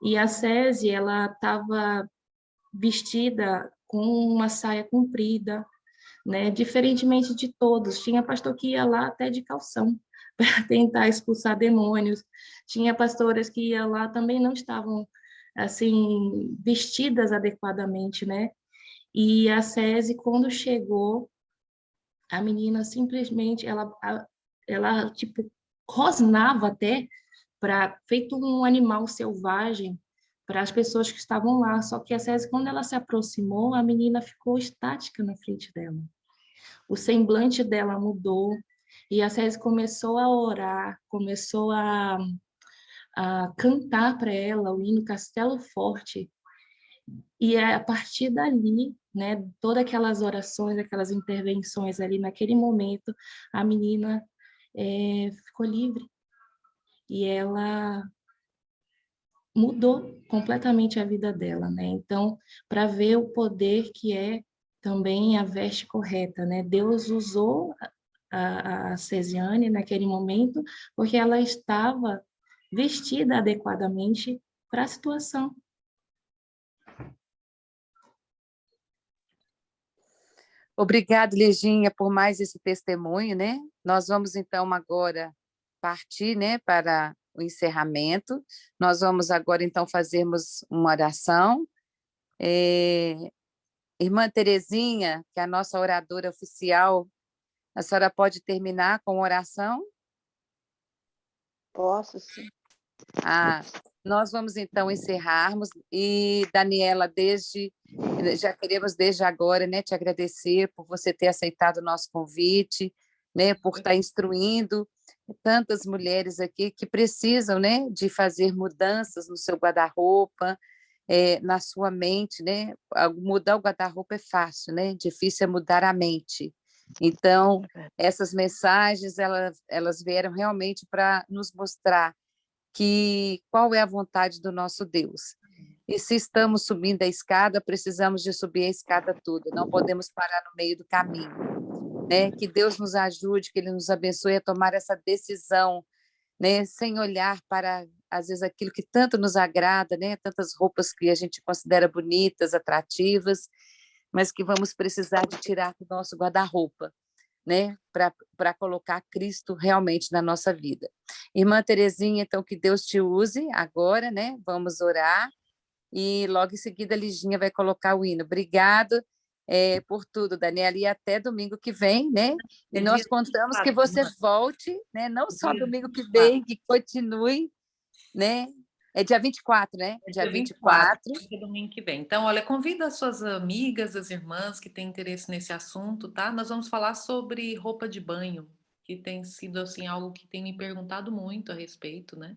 E a SESI, ela estava vestida com uma saia comprida, né? Diferentemente de todos. Tinha pastor que ia lá até de calção para tentar expulsar demônios. Tinha pastoras que ia lá também não estavam assim vestidas adequadamente, né? E a SESI, quando chegou, a menina simplesmente ela tipo rosnava até feito um animal selvagem para as pessoas que estavam lá. Só que a SESI, quando ela se aproximou, a menina ficou estática na frente dela. O semblante dela mudou e a SESI começou a orar, começou a cantar para ela o hino Castelo Forte. E a partir dali, né, todas aquelas orações, aquelas intervenções ali naquele momento, a menina ficou livre. E ela mudou completamente a vida dela, né? Então, para ver o poder que é também a veste correta, né? Deus usou a Cesiane naquele momento porque ela estava vestida adequadamente para a situação. Obrigada, Liginha, por mais esse testemunho, né? Nós vamos, então, agora partir, né, para o encerramento. Nós vamos agora, então, fazermos uma oração. Irmã Terezinha, que é a nossa oradora oficial, a senhora pode terminar com oração? Posso, sim. Nós vamos, então, encerrarmos. E, Daniela, já queremos desde agora, né, te agradecer por você ter aceitado o nosso convite, né, por estar instruindo tantas mulheres aqui que precisam, né, de fazer mudanças no seu guarda-roupa, na sua mente, né? Mudar o guarda-roupa é fácil, né? Difícil é mudar a mente. Então, essas mensagens, elas vieram realmente para nos mostrar qual é a vontade do nosso Deus. E se estamos subindo a escada, precisamos de subir a escada toda, não podemos parar no meio do caminho, né? Que Deus nos ajude, que Ele nos abençoe a tomar essa decisão, né? Sem olhar para, às vezes, aquilo que tanto nos agrada, né? Tantas roupas que a gente considera bonitas, atrativas, mas que vamos precisar de tirar do nosso guarda-roupa, né, para colocar Cristo realmente na nossa vida. Irmã Terezinha, então, que Deus te use agora, né? Vamos orar e logo em seguida a Liginha vai colocar o hino. Obrigado por tudo, Daniela, e até domingo que vem, né? E nós contamos que você volte, né? Não só domingo que vem, que continue, né? É dia 24, né? Dia 24, é domingo que vem. Então, olha, convida as suas amigas, as irmãs que têm interesse nesse assunto, tá? Nós vamos falar sobre roupa de banho, que tem sido assim algo que tem me perguntado muito a respeito, né?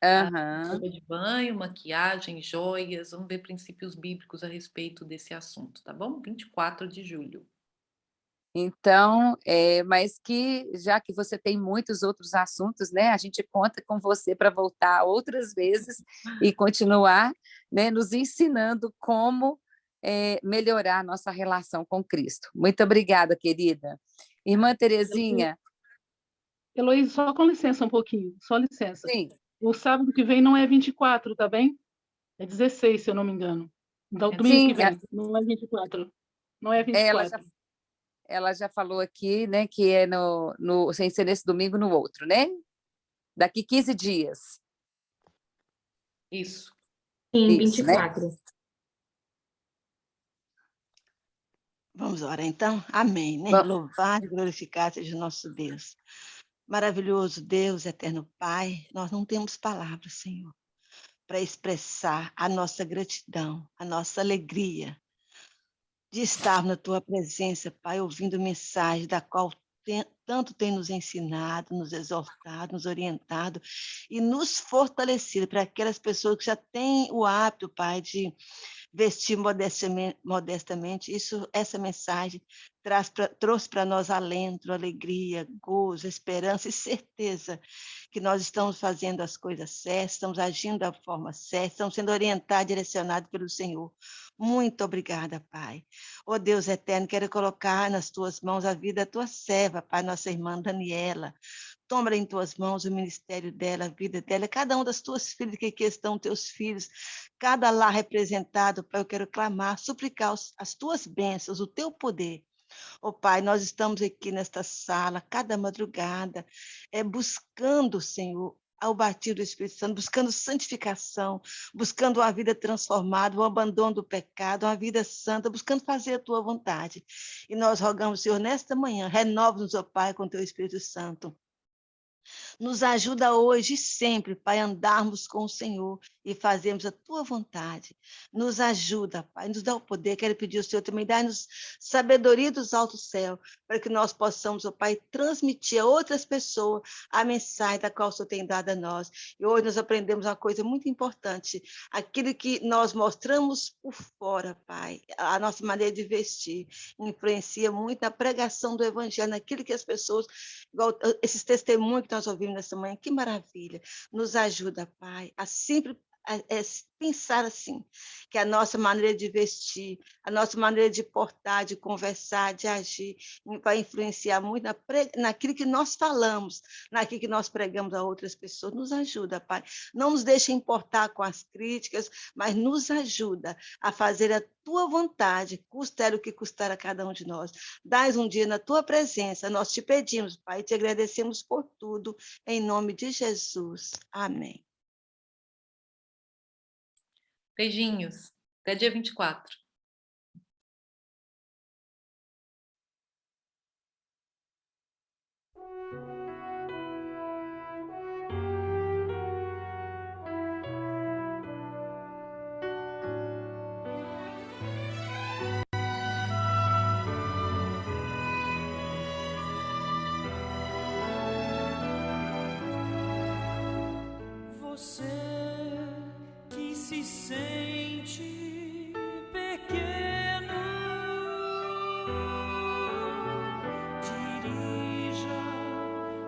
Aham. Roupa de banho, maquiagem, joias. Vamos ver princípios bíblicos a respeito desse assunto, tá bom? 24 de julho. Então, mas que já que você tem muitos outros assuntos, né, a gente conta com você para voltar outras vezes e continuar, né, nos ensinando como melhorar a nossa relação com Cristo. Muito obrigada, querida. Irmã Terezinha. Heloísa, só com licença um pouquinho, só licença. Sim. O sábado que vem não é 24, tá bem? É 16, se eu não me engano. Então, domingo Sim, que vem, não é 24. Não é 24. Ela já falou aqui, né, que é sem ser nesse domingo, no outro, né? Daqui 15 dias. Isso. Sim, Isso, né? 24. Vamos orar, então? Amém, né? Vamos. Louvado e glorificado seja o nosso Deus. Maravilhoso Deus, eterno Pai, nós não temos palavras, Senhor, para expressar a nossa gratidão, a nossa alegria de estar na Tua presença, Pai, ouvindo mensagem da qual tanto tem nos ensinado, nos exortado, nos orientado e nos fortalecido para aquelas pessoas que já têm o hábito, Pai, de vestir modestamente. Essa mensagem trouxe para nós alento, alegria, gozo, esperança e certeza que nós estamos fazendo as coisas certas, estamos agindo da forma certa, estamos sendo orientados, direcionados pelo Senhor. Muito obrigada, Pai. Ó Deus eterno, quero colocar nas tuas mãos a vida da tua serva, Pai, nossa irmã Daniela. Toma em tuas mãos o ministério dela, a vida dela, cada um das tuas filhas, que aqui estão teus filhos, cada lar representado, Pai, eu quero clamar, suplicar as tuas bênçãos, o teu poder. Ó Pai, nós estamos aqui nesta sala, cada madrugada, buscando, Senhor, ao batir do Espírito Santo, buscando santificação, buscando uma vida transformada, o abandono do pecado, uma vida santa, buscando fazer a tua vontade. E nós rogamos, Senhor, nesta manhã, renova-nos, ó Pai, com o teu Espírito Santo. Nos ajuda hoje e sempre, Pai, a andarmos com o Senhor e fazermos a Tua vontade. Nos ajuda, Pai, nos dá o poder. Quero pedir ao Senhor também, dá-nos sabedoria dos altos céus, para que nós possamos, ó Pai, transmitir a outras pessoas a mensagem da qual o Senhor tem dado a nós. E hoje nós aprendemos uma coisa muito importante, aquilo que nós mostramos por fora, Pai, a nossa maneira de vestir, influencia muito na pregação do Evangelho, naquilo que as pessoas, igual esses testemunhos que nós ouvimos nessa manhã, que maravilha. Nos ajuda, Pai, a sempre pensar assim, que a nossa maneira de vestir, a nossa maneira de portar, de conversar, de agir, vai influenciar muito naquilo que nós falamos, naquilo que nós pregamos a outras pessoas. Nos ajuda, Pai. Não nos deixa importar com as críticas, mas nos ajuda a fazer a tua vontade, custar o que custar a cada um de nós. Dás um dia na tua presença, nós te pedimos, Pai, e te agradecemos por tudo, em nome de Jesus. Amém. Beijinhos. Até dia 24. Você que se sente pequeno, dirija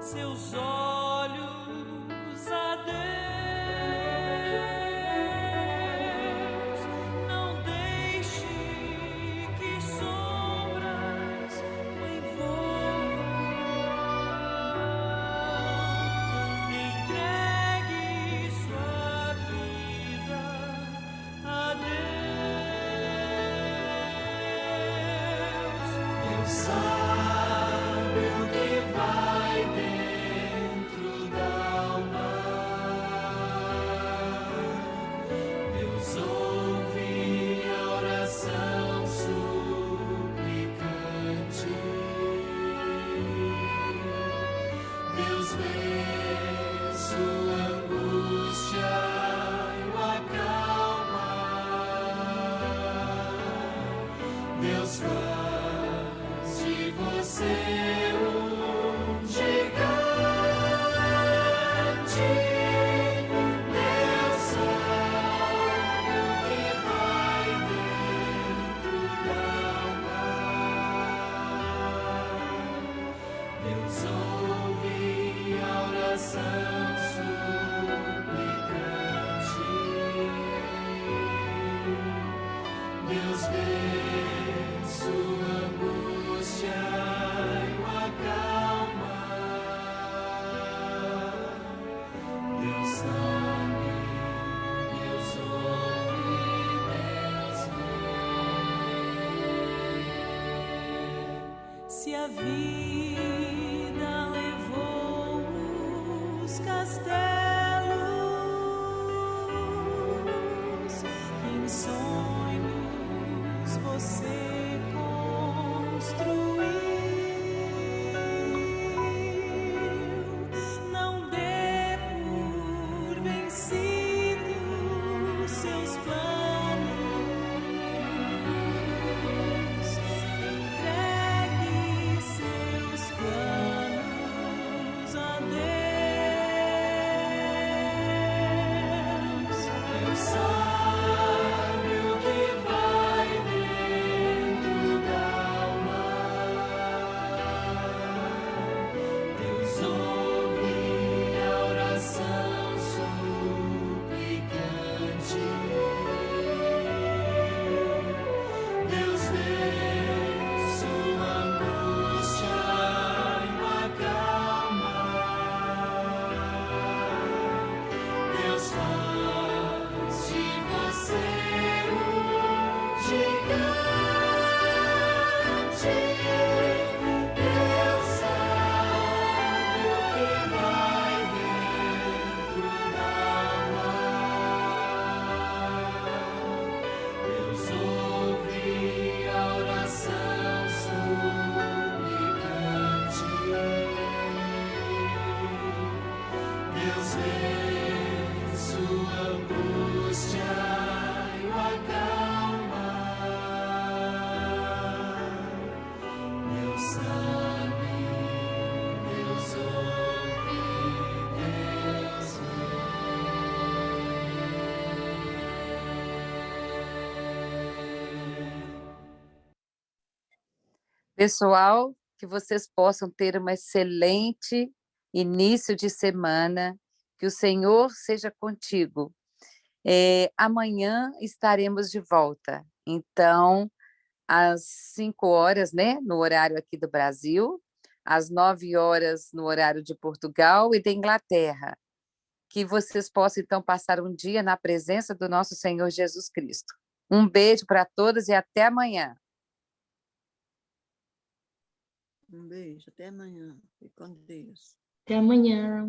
seus olhos a Deus. Não deixe que sombras o envolvam. Entregue sua vida a Deus. Deus sabe o que vai dentro a vida levou os castelos que em sonhos você construiu. Não dê por vencido seus planos. Entregue seus planos a Deus. Deus sabe o que vai dentro da alma. Deus ouve a oração suplicante. Deus vê sua angústia e o acalma. Deus faz de você um gigante. Deus sabe o que vai dentro da alma. Deus ouve a oração suplicante. Deus vê sua angústia e o acalma. Deus sabe, Deus ouve, Deus Pessoal, que vocês possam ter um excelente início de semana, que o Senhor seja contigo. Amanhã estaremos de volta, então, às 5 horas, né, no horário aqui do Brasil, às 9 horas no horário de Portugal e da Inglaterra. Que vocês possam, então, passar um dia na presença do nosso Senhor Jesus Cristo. Um beijo para todos e até amanhã. Um beijo, até amanhã. Fique com Deus. Até amanhã.